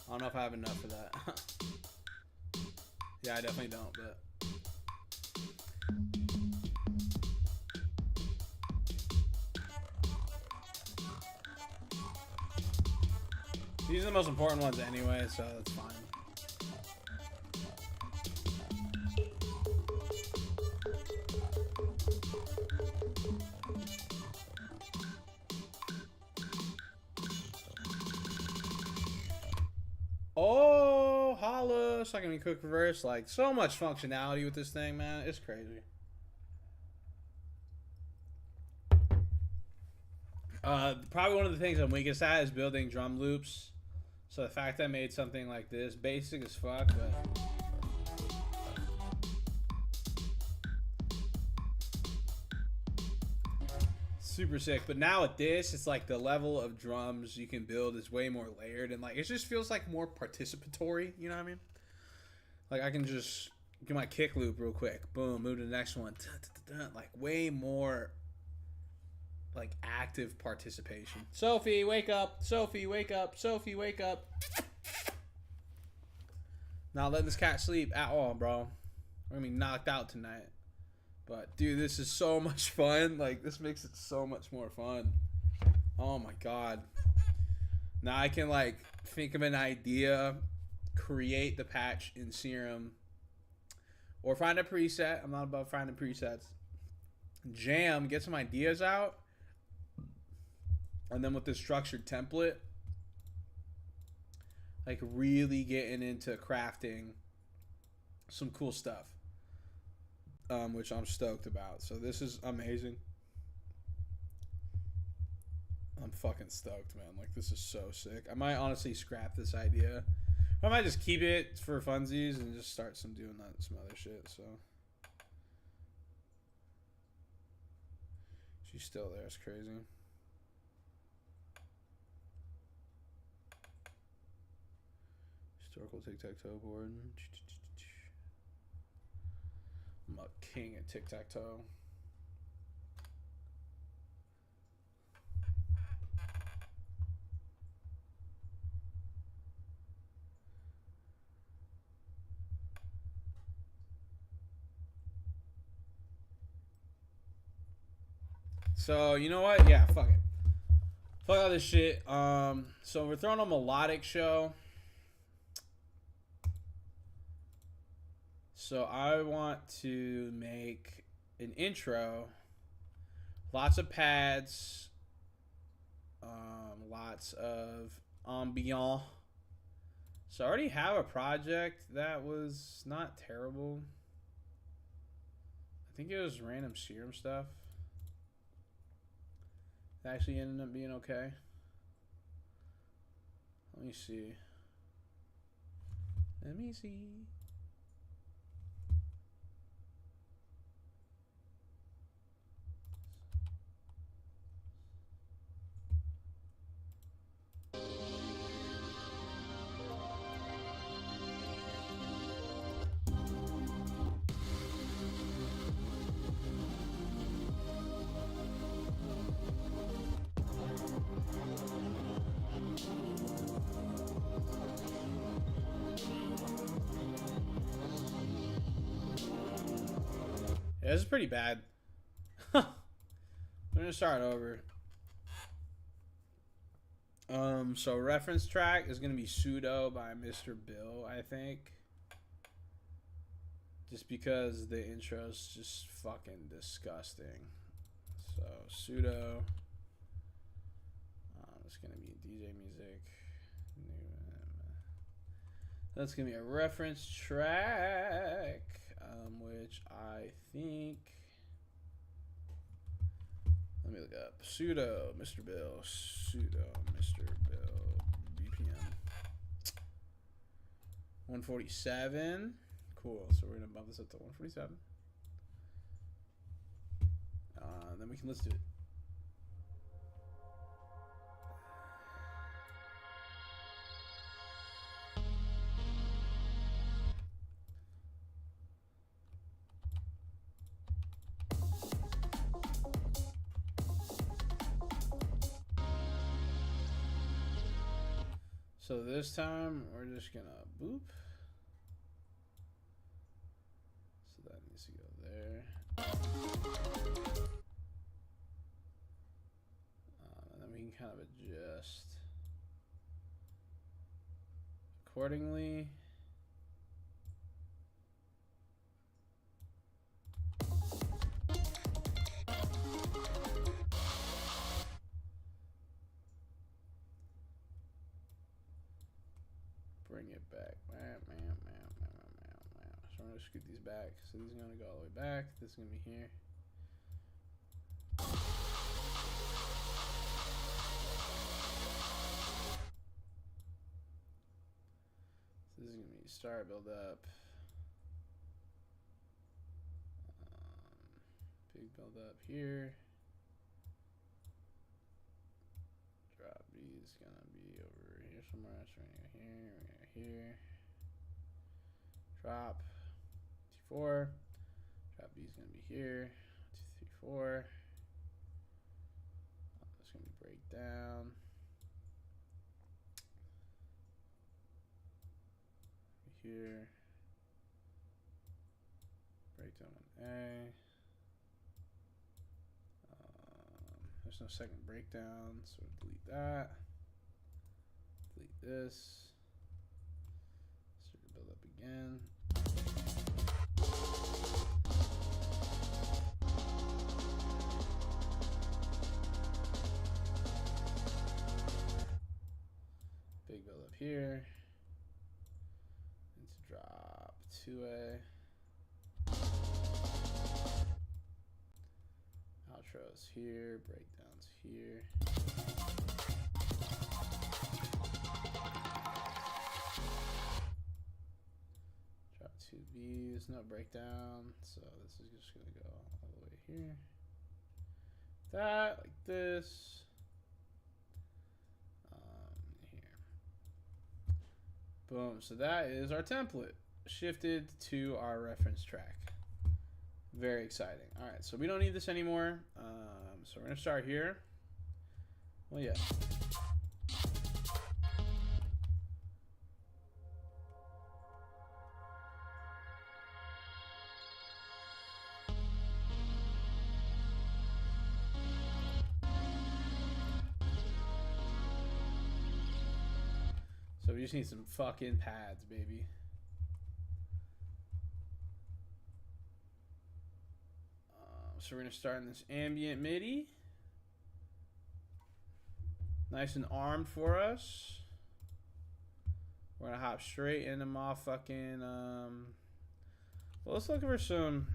I don't know if I have enough for that. Yeah, I definitely don't, but these are the most important ones anyway, so that's fine. Oh, holla. Second me quick reverse. Like, so much functionality with this thing, man. It's crazy. Probably one of the things I'm weakest at is building drum loops. So the fact I made something like this, basic as fuck, but super sick. But now with this, it's like the level of drums you can build is way more layered, and like it just feels like more participatory. You know what I mean? Like I can just get my kick loop real quick, boom, move to the next one, like way more like active participation. Sophie, wake up! Sophie, wake up! Sophie, wake up! Not letting this cat sleep at all, bro. We're gonna be knocked out tonight. But dude, this is so much fun. Like this makes it so much more fun. Oh my god. Now I can like think of an idea, create the patch in Serum, or find a preset. I'm not above finding presets. Jam, get some ideas out, and then with this structured template, like really getting into crafting some cool stuff. Which I'm stoked about. So this is amazing. I'm fucking stoked, man. Like, this is so sick. I might honestly scrap this idea. I might just keep it for funsies and just start doing some other shit, so. She's still there. It's crazy. Historical tic-tac-toe board. I'm a king at tic-tac-toe. So, you know what? Yeah, fuck it. Fuck all this shit. So we're throwing a melodic show. So I want to make an intro, lots of pads, lots of ambiance. So I already have a project that was not terrible. I think it was random Serum stuff. It actually ended up being okay. Let me see. Let me see. Yeah, this is pretty bad. We're gonna start over. So reference track is gonna be Pseudo by Mr. Bill, I think. Just because the intro's just fucking disgusting. So Pseudo. It's gonna be DJ music. That's gonna be a reference track. Which I think, let me look up. Pseudo Mr. Bill, Pseudo Mr. Bill, BPM 147. Cool. So we're gonna bump this up to 147. Then we can listen to it. So this time we're just gonna boop. So that needs to go there. And then we can kind of adjust accordingly. Bring it back. So I'm gonna scoot these back. So these are gonna go all the way back. This is gonna be here. So this is gonna be start, build up. Big build up here. Drop B is gonna be over here somewhere. That's right here. Drop T4. Drop B is gonna be here. 2, 3, 4. That's gonna be breakdown. Here. Breakdown on A. There's no second breakdown, so delete that. Delete this. Start to build up again. Big build up here. Need to drop 2A. Outros here, breakdowns here. Drop 2 B's, no breakdown, so this is just gonna go all the way here. That, like this. Here. Boom, so that is our template. Shifted to our reference track. Very exciting. All right, so we don't need this anymore. So we're gonna start here. Well, yeah. So we just need some fucking pads, baby. So we're gonna start in this ambient MIDI. Nice and armed for us. We're gonna hop straight into my fucking well, let's look for some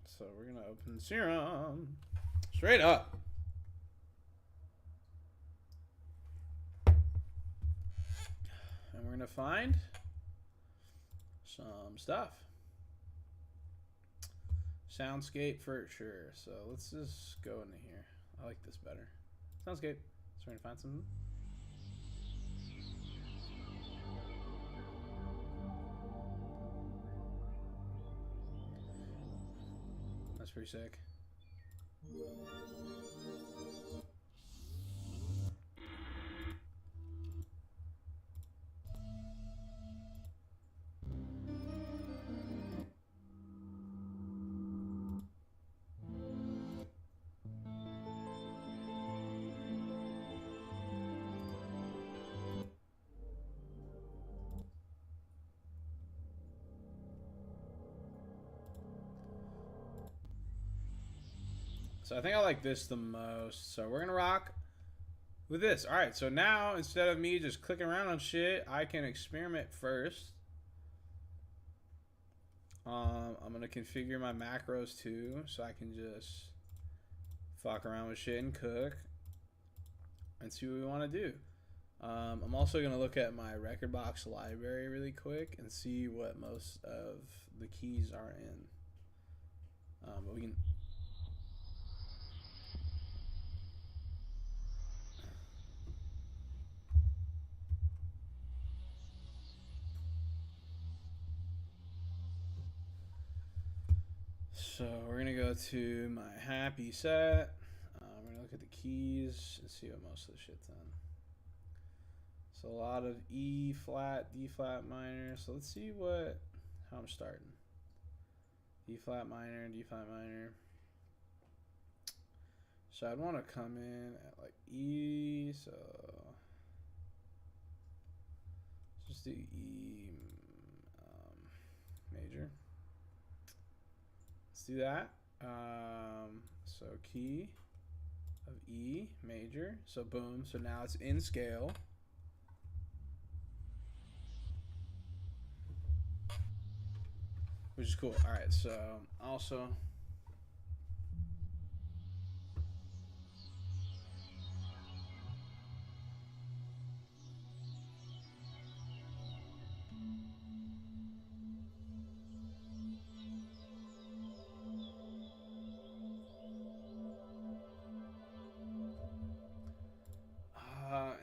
so we're gonna open Serum straight up. And we're gonna find some stuff. Soundscape for sure. So let's just go into here. I like this better. Soundscape. So we're gonna find some. That's pretty sick. So I think I like this the most. So we're going to rock with this. All right, so now instead of me just clicking around on shit, I can experiment first. I'm going to configure my macros too, so I can just fuck around with shit and cook and see what we want to do. I'm also going to look at my record box library really quick and see what most of the keys are in. But we can... So we're gonna go to my happy set. We're gonna look at the keys and see what most of the shit's on. So a lot of E flat, D flat minor. So let's see how I'm starting. D flat minor, D flat minor. So I'd want to come in at like E. So just do E major. Let's do that. So key of E major. So boom. So now it's in scale. Which is cool. All right. So also.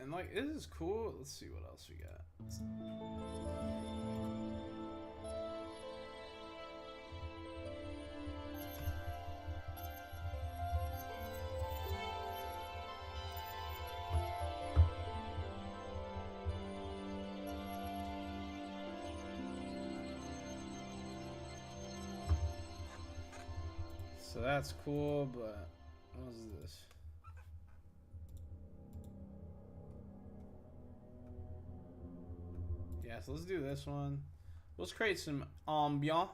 And like, this is cool. Let's see what else we got. So that's cool, but what is this? Yeah, so let's do this one. Let's create some ambiance.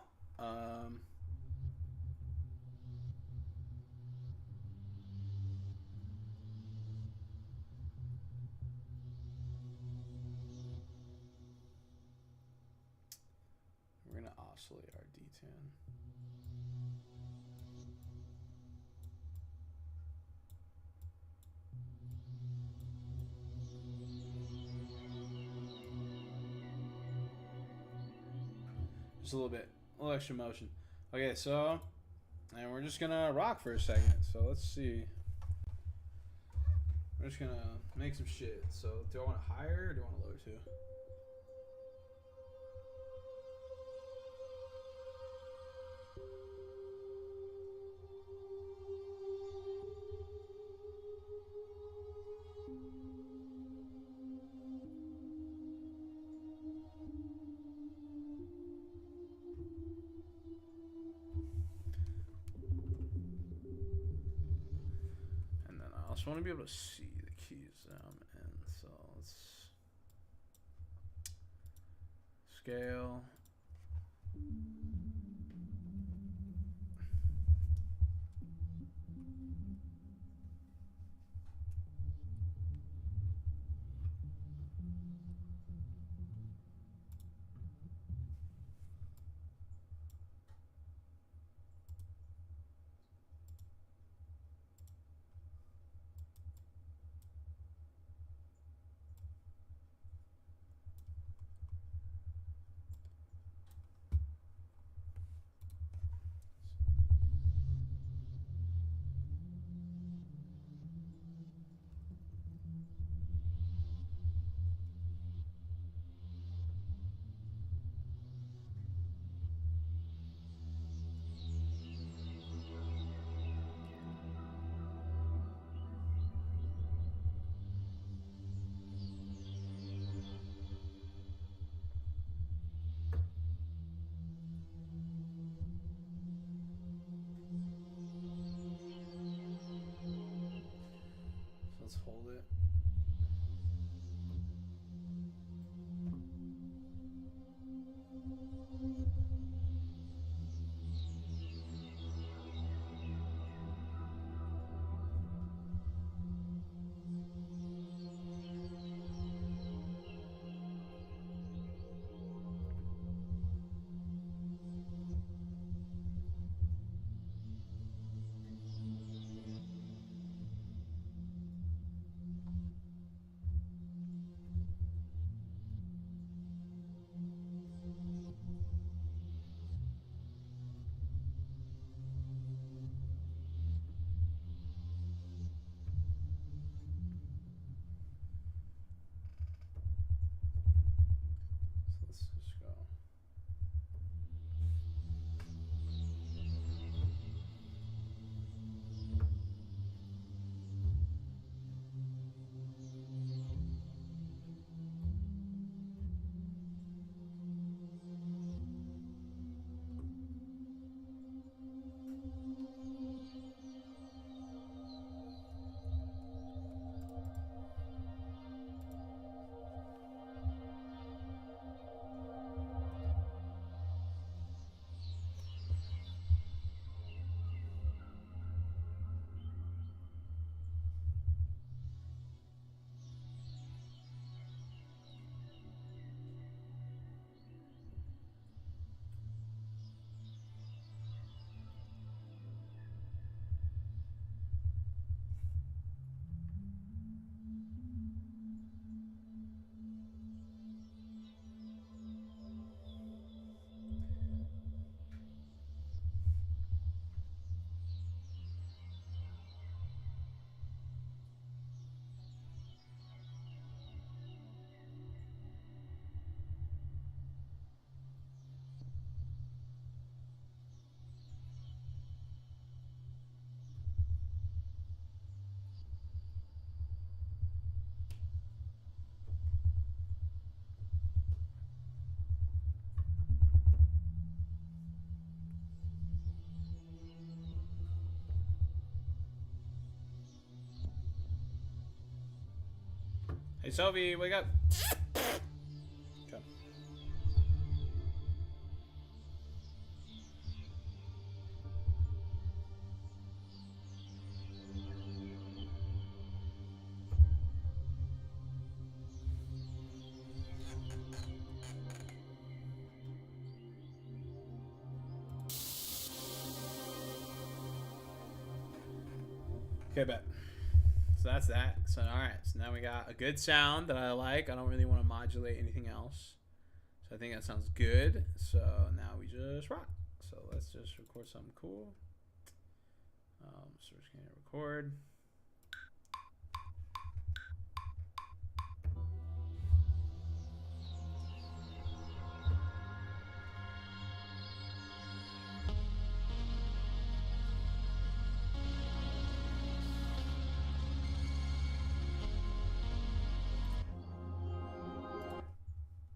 We're gonna oscillate our D10. Just a little extra motion. Okay, so, and we're just gonna rock for a second. So let's see. We're just gonna make some shit. So do I want it higher or do I want it lower too? I also want to be able to see the keys and so let's scale. Hey, Sophie, wake up. Okay. Okay, bet. So that's that. So alright, so now we got a good sound that I like. I don't really want to modulate anything else. So I think that sounds good. So now we just rock. So let's just record something cool. So we're just gonna record.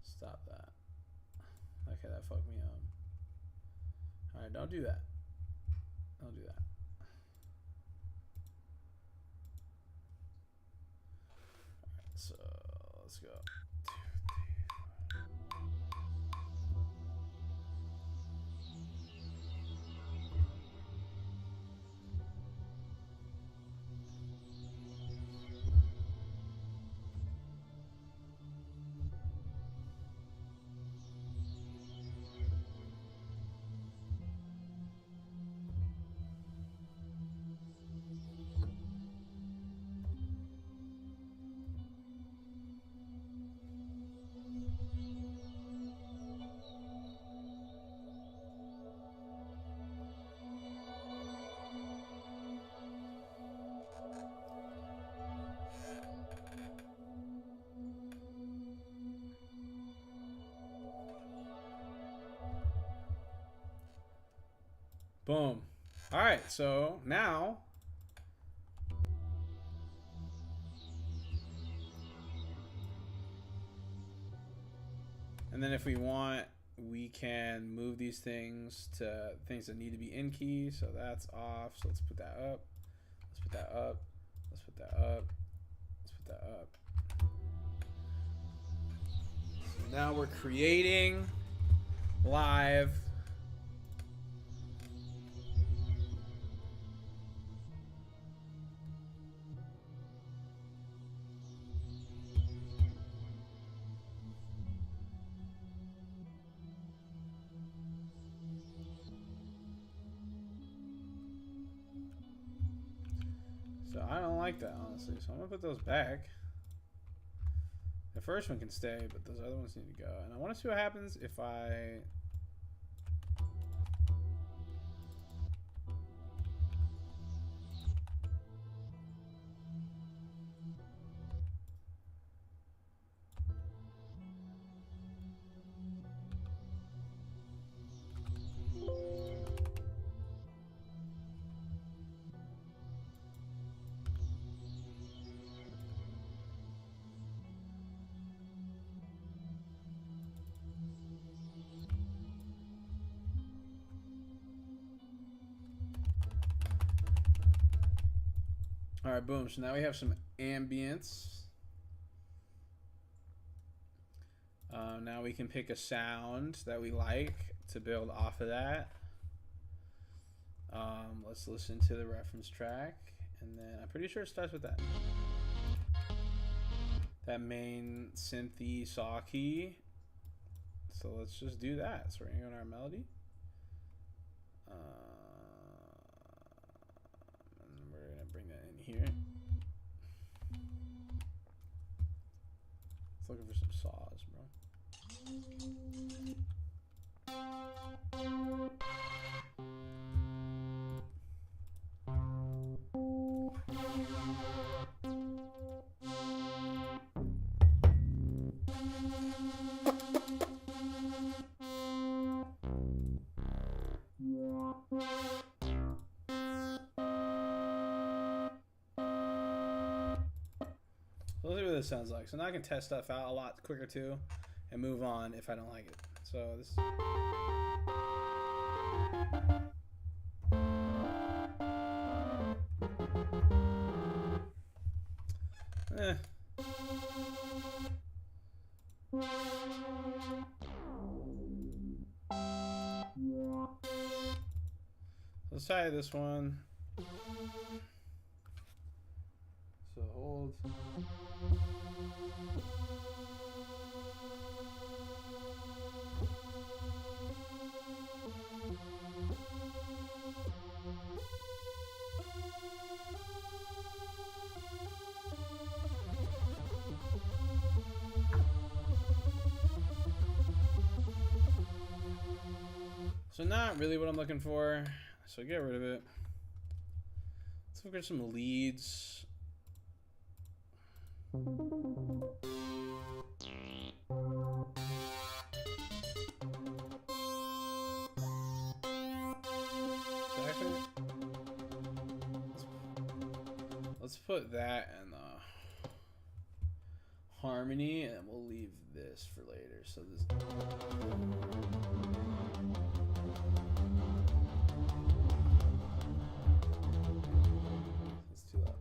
Stop that. Okay, that fucked me up. Alright, don't do that. Don't do that. Alright, so let's go. Boom. All right, so now and then if we want, we can move these things to things that need to be in key. So that's off. So let's put that up. Let's put that up. Let's put that up. Let's put that up. So now we're creating live. So I don't like that, honestly. So I'm gonna put those back. The first one can stay, but those other ones need to go. And I want to see what happens if I... All right, boom. So now we have some ambience. Now we can pick a sound that we like to build off of that. Let's listen to the reference track. And then I'm pretty sure it starts with that. That main synthy saw key. So let's just do that. So we're going to go to our melody. And we're going to bring that in here. It's looking for some saws, bro. Let's see what this sounds like. So now I can test stuff out a lot quicker too and move on if I don't like it. So this inside this one. So hold. So not really what I'm looking for. So get rid of it. Let's look at some leads. Let's put that in the harmony, and we'll leave this for later. So this. It's too loud.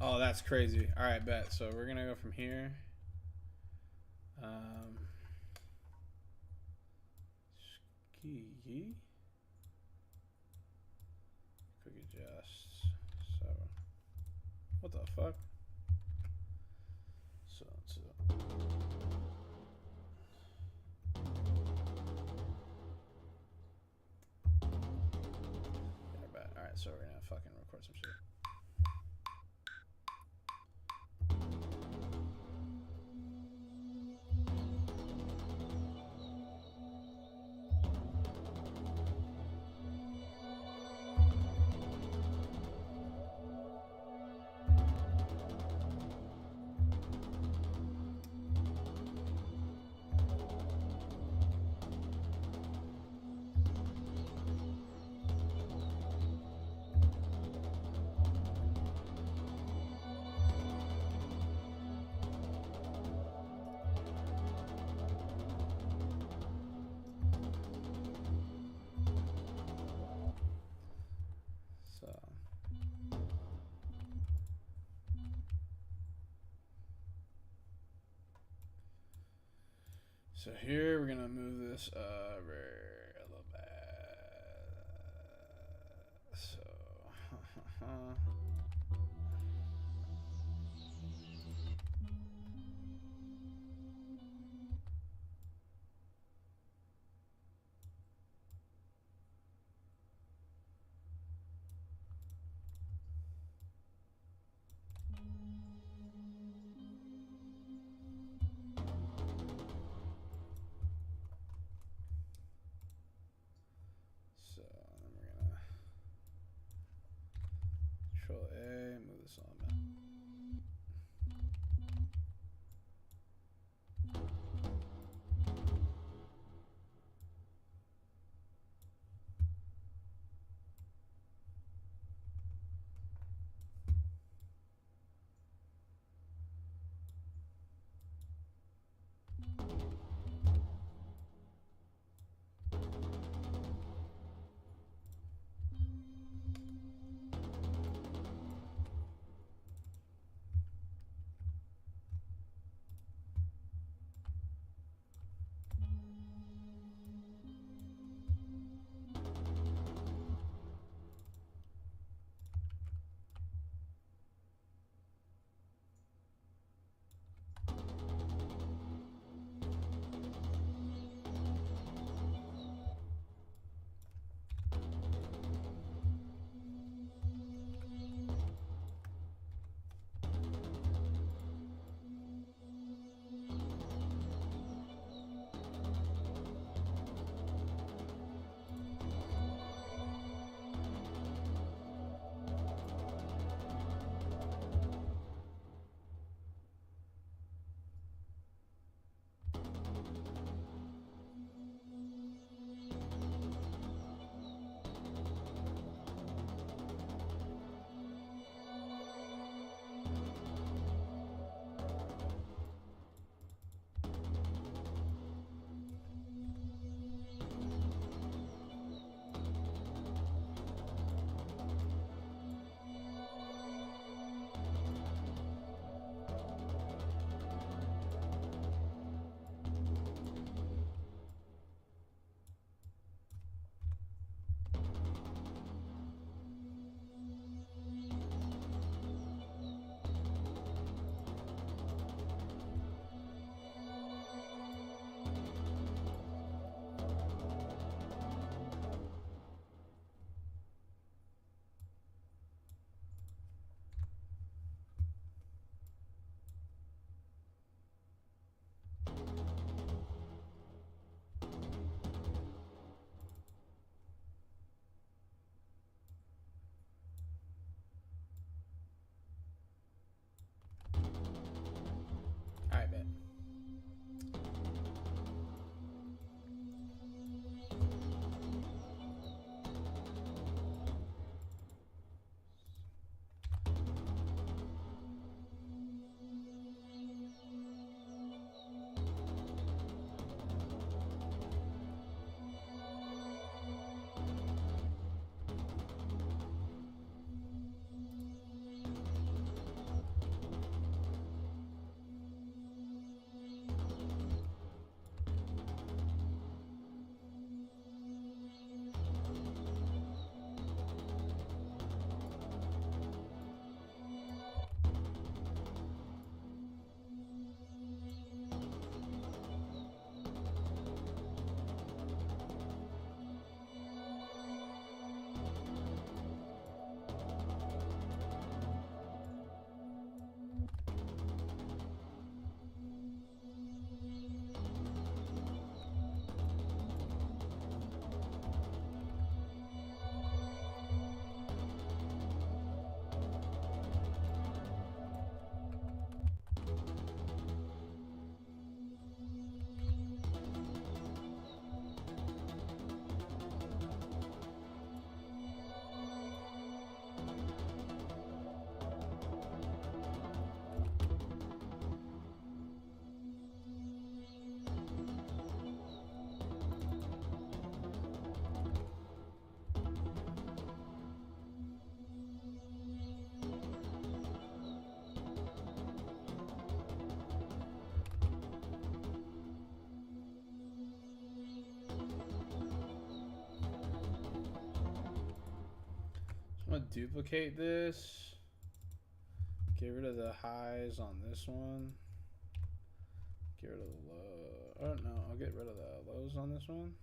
Oh, that's crazy. All right, bet. So we're gonna go from here. Ski. Quick adjust. So, what the fuck? So. Yeah, bet. All right, so we're gonna fucking record some shit. So here we're gonna move this over a little bit. So then we're gonna control duplicate this. Get rid of the highs on this one. Get rid of the low. Oh no, I'll get rid of the lows on this one.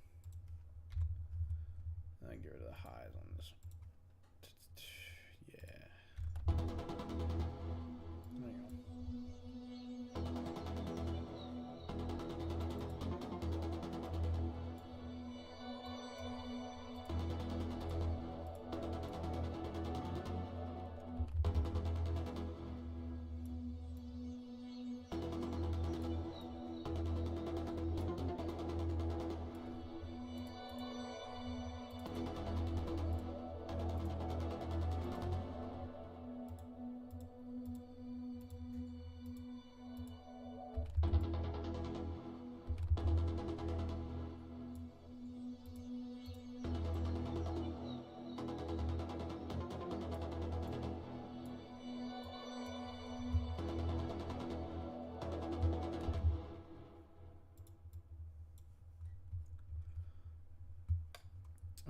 And then get rid of the highs on this one. Yeah. There you go.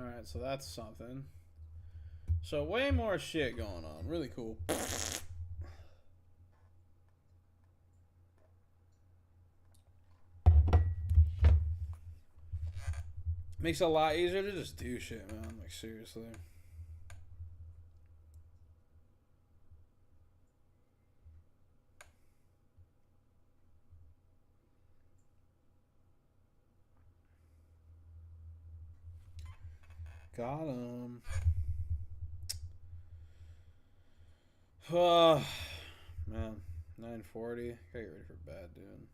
Alright, so that's something. So way more shit going on. Really cool. Makes it a lot easier to just do shit, man. Like, seriously. Got him. Oh, man. 940. Gotta get ready for bed, dude.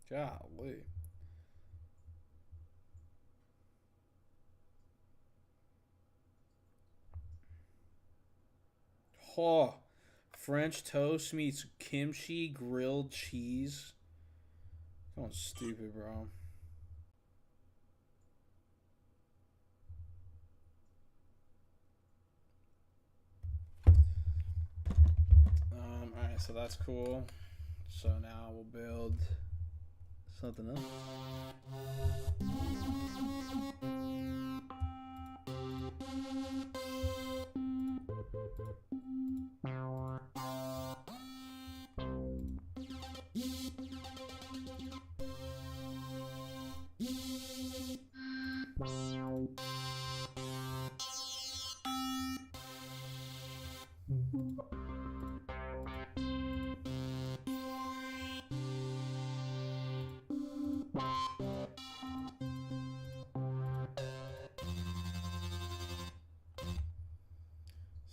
Golly. Oh, French toast meets kimchi grilled cheese. Going stupid, bro. Alright, so that's cool. So now we'll build something else.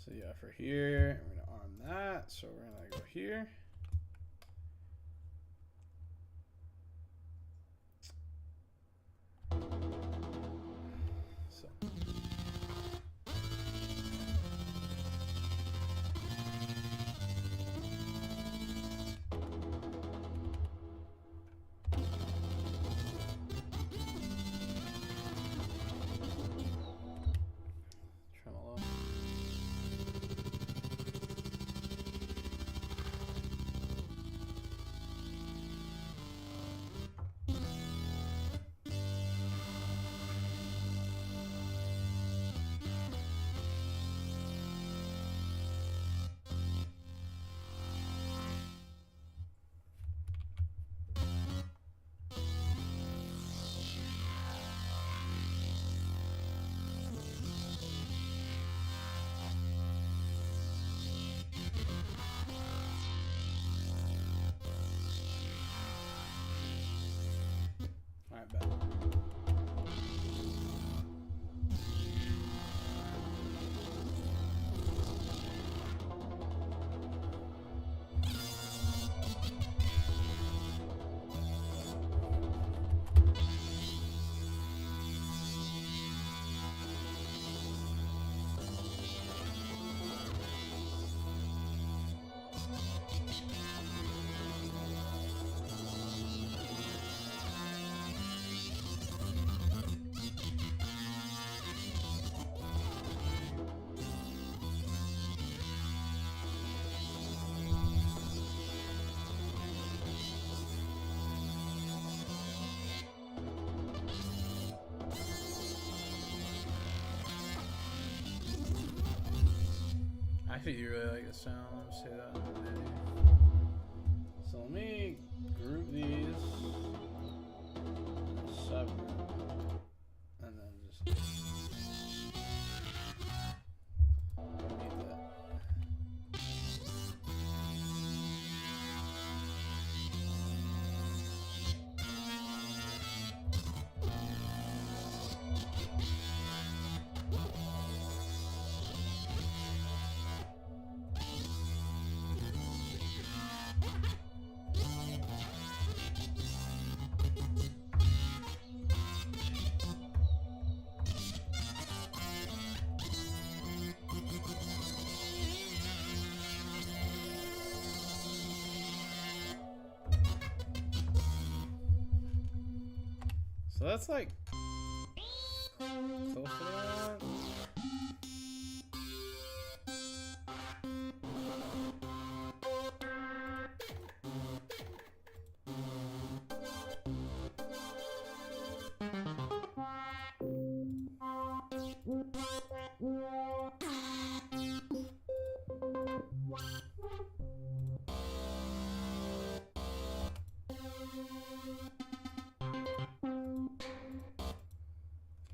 So yeah, for here, I'm gonna arm that. So we're gonna go here. So. Tremolo. Actually, you really like the sound. Let me see that. Maybe. So let me group these 7, and then just need that. So that's like close to that.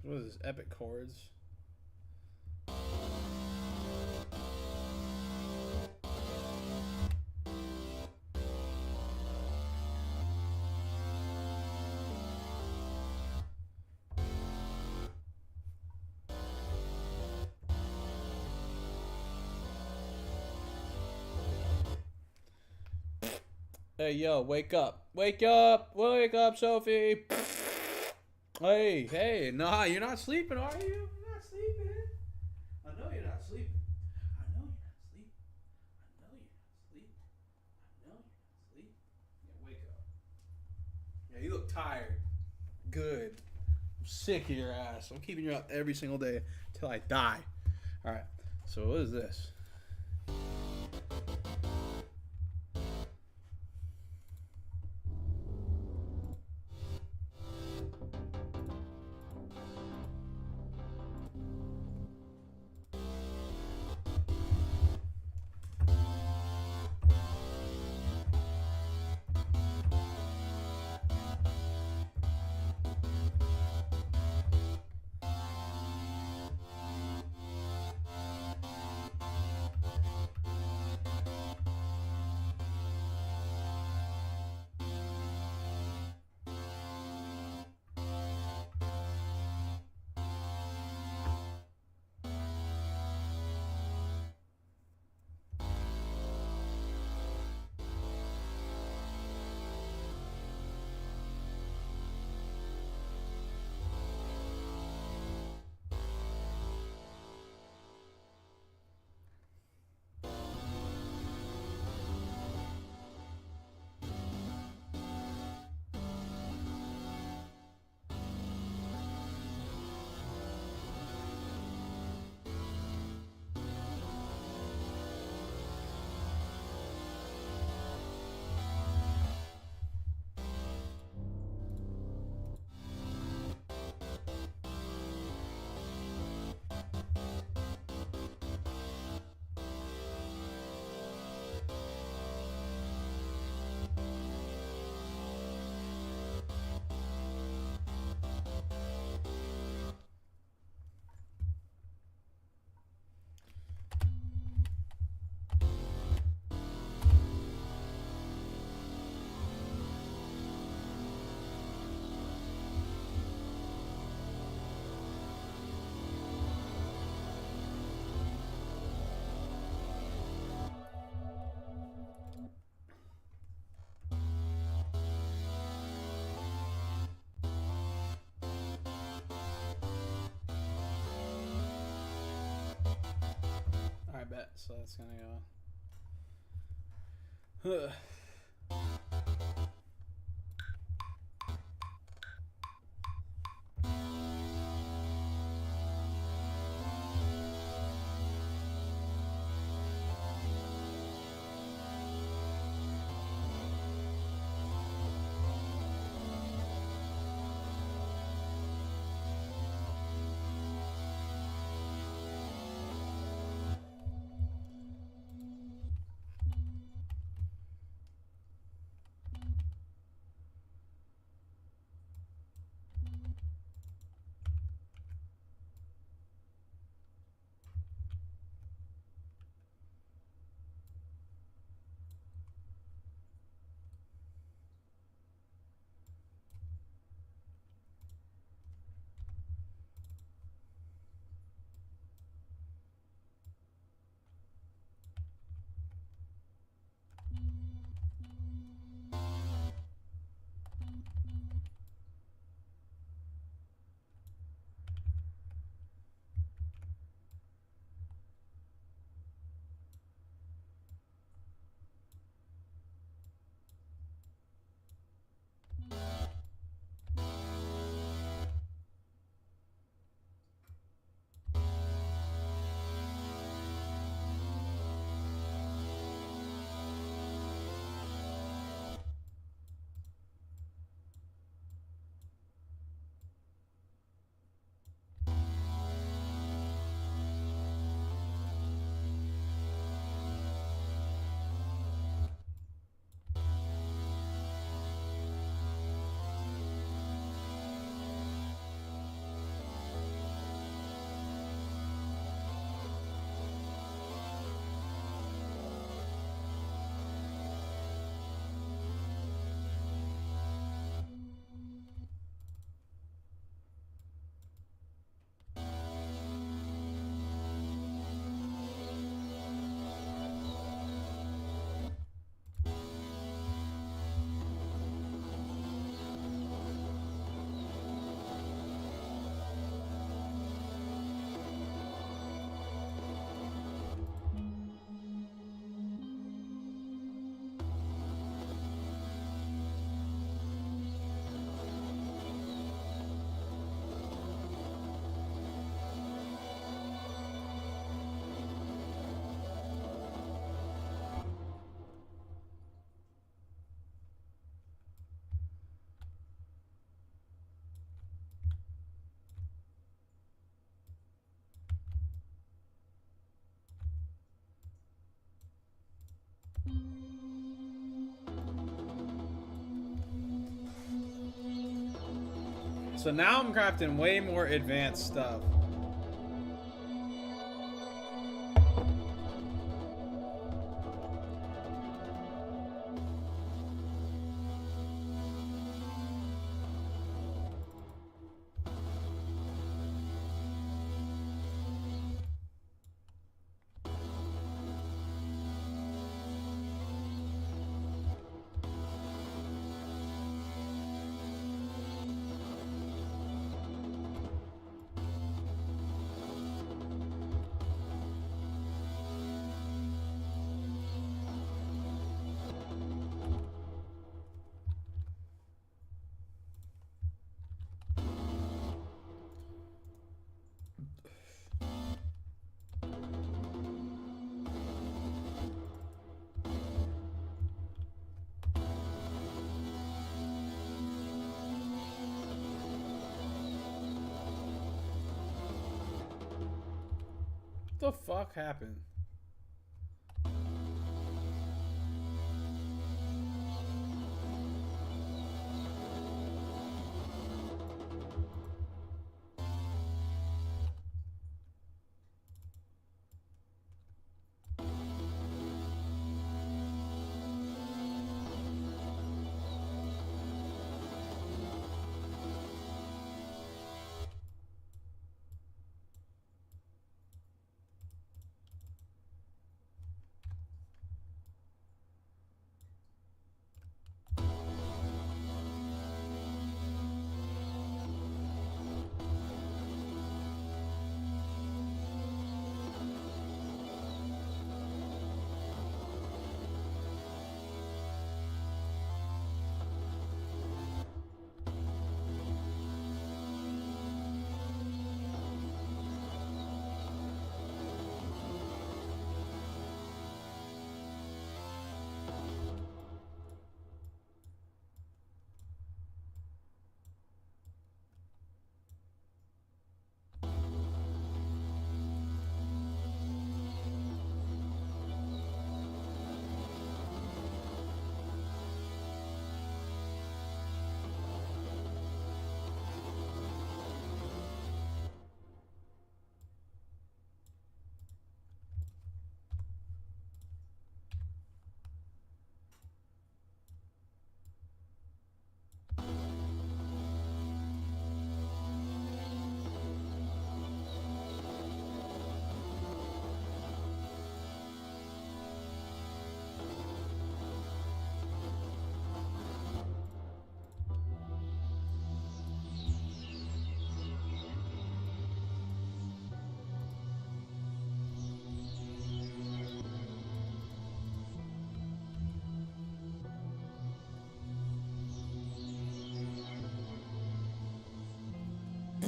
What is this? Epic chords. Hey, yo, wake up. Wake up. Wake up, Sophie. Hey, hey. Nah, you're not sleeping, are you? You're not sleeping. I know you're not sleeping. I know you're not sleeping. I know you're not sleeping. I know you're not sleeping. Yeah, wake up. Yeah, you look tired. Good. I'm sick of your ass. I'm keeping you up every single day till I die. All right. So what is this? I bet. So that's gonna go. So now I'm crafting way more advanced stuff. What the fuck happened?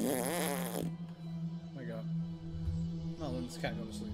Oh my god. No, let this cat go to sleep.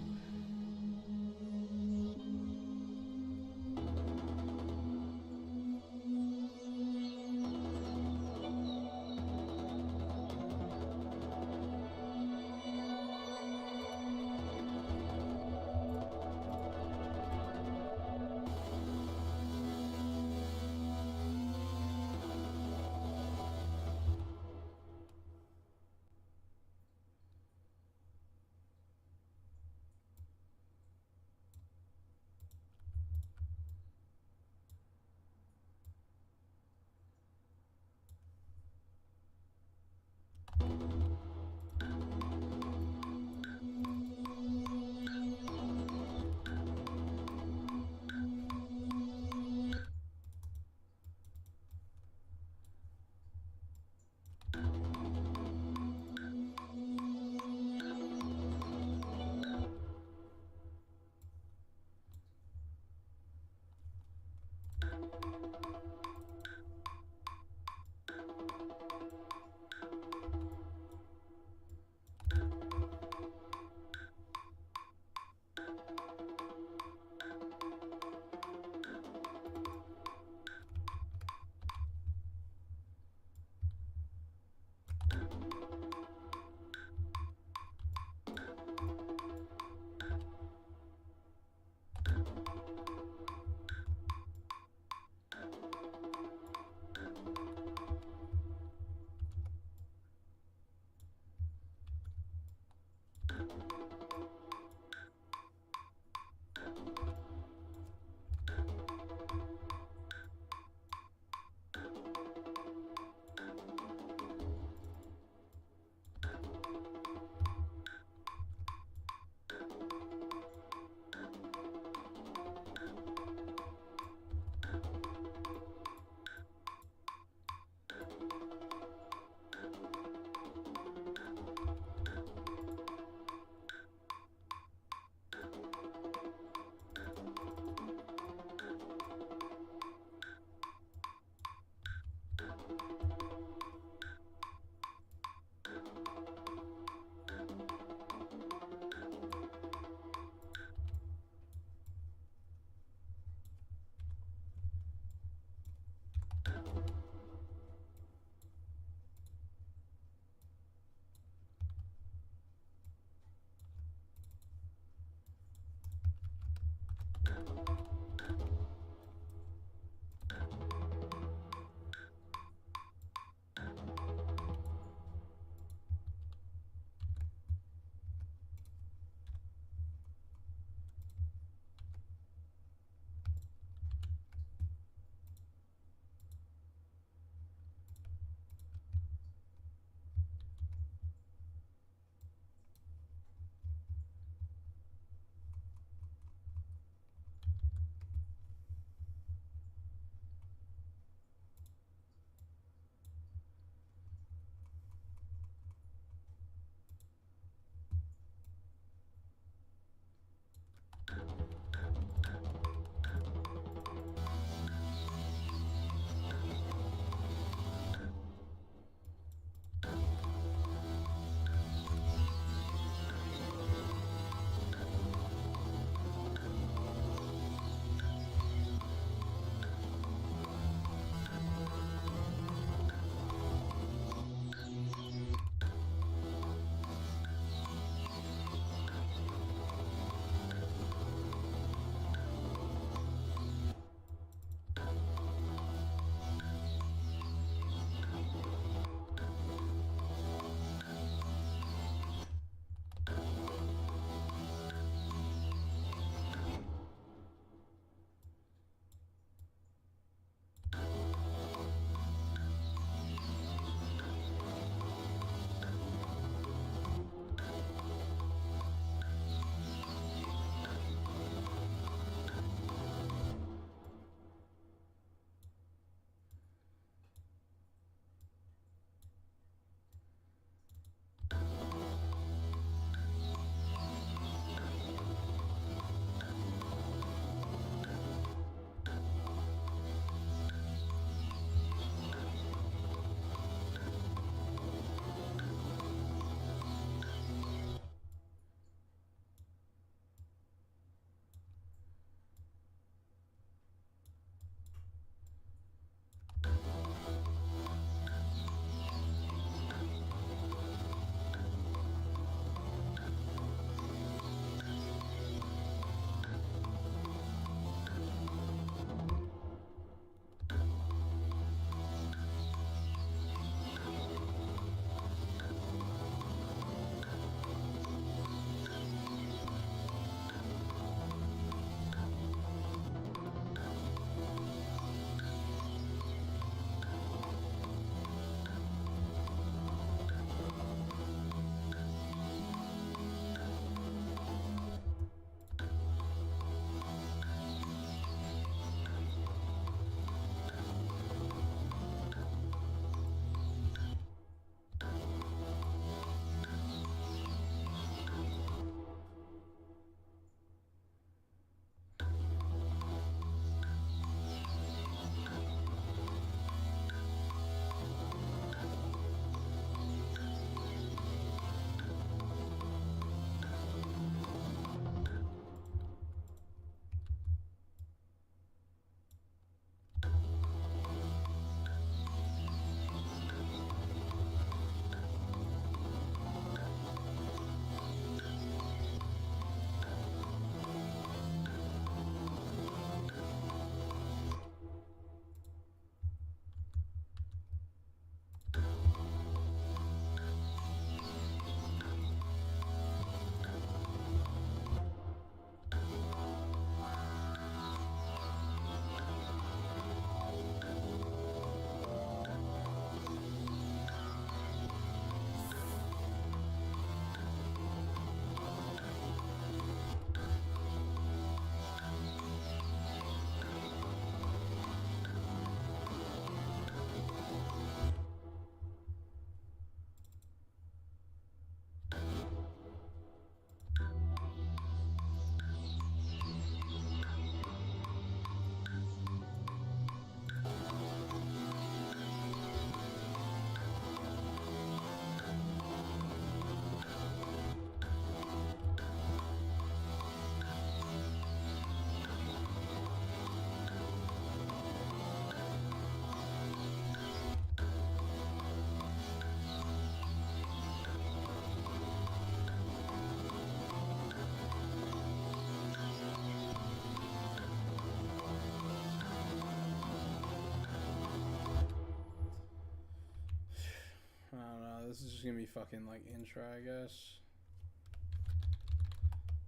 This is just gonna be fucking like intro, I guess.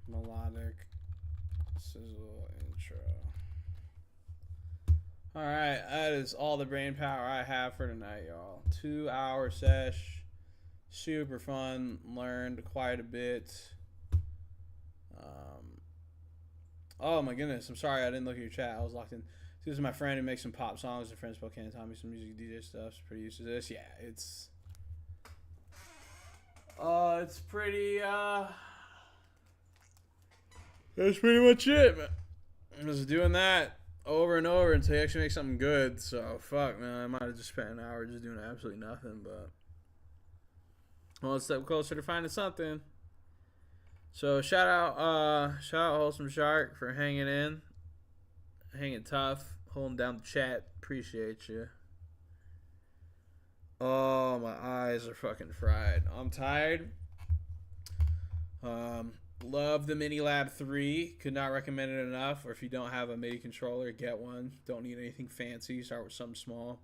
Melodic sizzle intro. Alright, that is all the brain power I have for tonight, y'all. 2-hour sesh. Super fun. Learned quite a bit. Oh my goodness, I'm sorry I didn't look at your chat. I was locked in. This is my friend who makes some pop songs. A friend Spokane taught me some music DJ stuff. She's pretty used to this. Yeah, it's pretty that's pretty much it, man. I'm just doing that over and over until you actually make something good. So fuck, man, I might have just spent an hour just doing absolutely nothing, but one step closer to finding something. So shout out Wholesome Shark for hanging in, hanging tough, holding down the chat. Appreciate you. Oh, my eyes are fucking fried. I'm tired. Love the Mini Lab 3. Could not recommend it enough. Or if you don't have a MIDI controller, get one. Don't need anything fancy. Start with something small.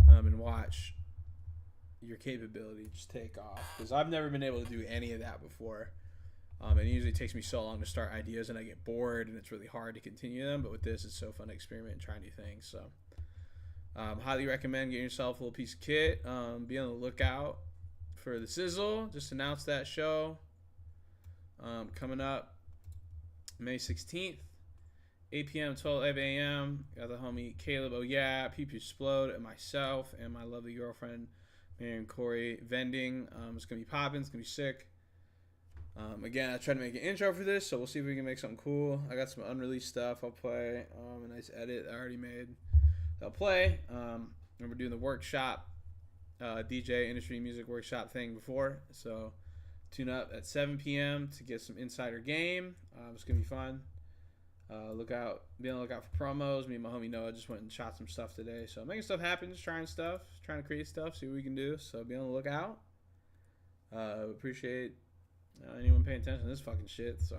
And watch your capability just take off. Because I've never been able to do any of that before. It usually takes me so long to start ideas and I get bored and it's really hard to continue them. But with this, it's so fun to experiment and try new things. So highly recommend getting yourself a little piece of kit. Be on the lookout for the Sizzle. Just announced that show. Coming up May 16th, 8 p.m. 12 a.m. Got the homie Caleb, oh yeah, Peep Explode, and myself and my lovely girlfriend Mary and Corey vending. It's gonna be popping. It's gonna be sick. Again, I tried to make an intro for this, so we'll see if we can make something cool. I got some unreleased stuff I'll play. A nice edit I already made. I'll play. Remember doing the workshop, DJ industry music workshop thing before, so tune up at 7 p.m. to get some insider game. It's gonna be fun. Be on the lookout for promos. Me and my homie Noah just went and shot some stuff today, so making stuff happen, just trying stuff, trying to create stuff, see what we can do. So be on the lookout. Appreciate anyone paying attention to this fucking shit. So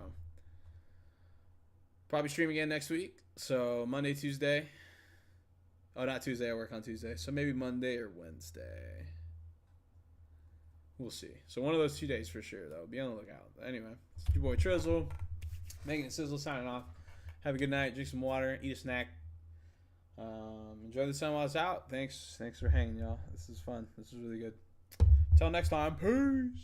probably stream again next week. So Monday, Tuesday. Oh, not Tuesday. I work on Tuesday. So maybe Monday or Wednesday. We'll see. So one of those 2 days for sure, though. Be on the lookout. Anyway, it's your boy Trizzle. Making it Sizzle, signing off. Have a good night. Drink some water. Eat a snack. Enjoy the sun while it's out. Thanks for hanging, y'all. This is fun. This is really good. Till next time. Peace.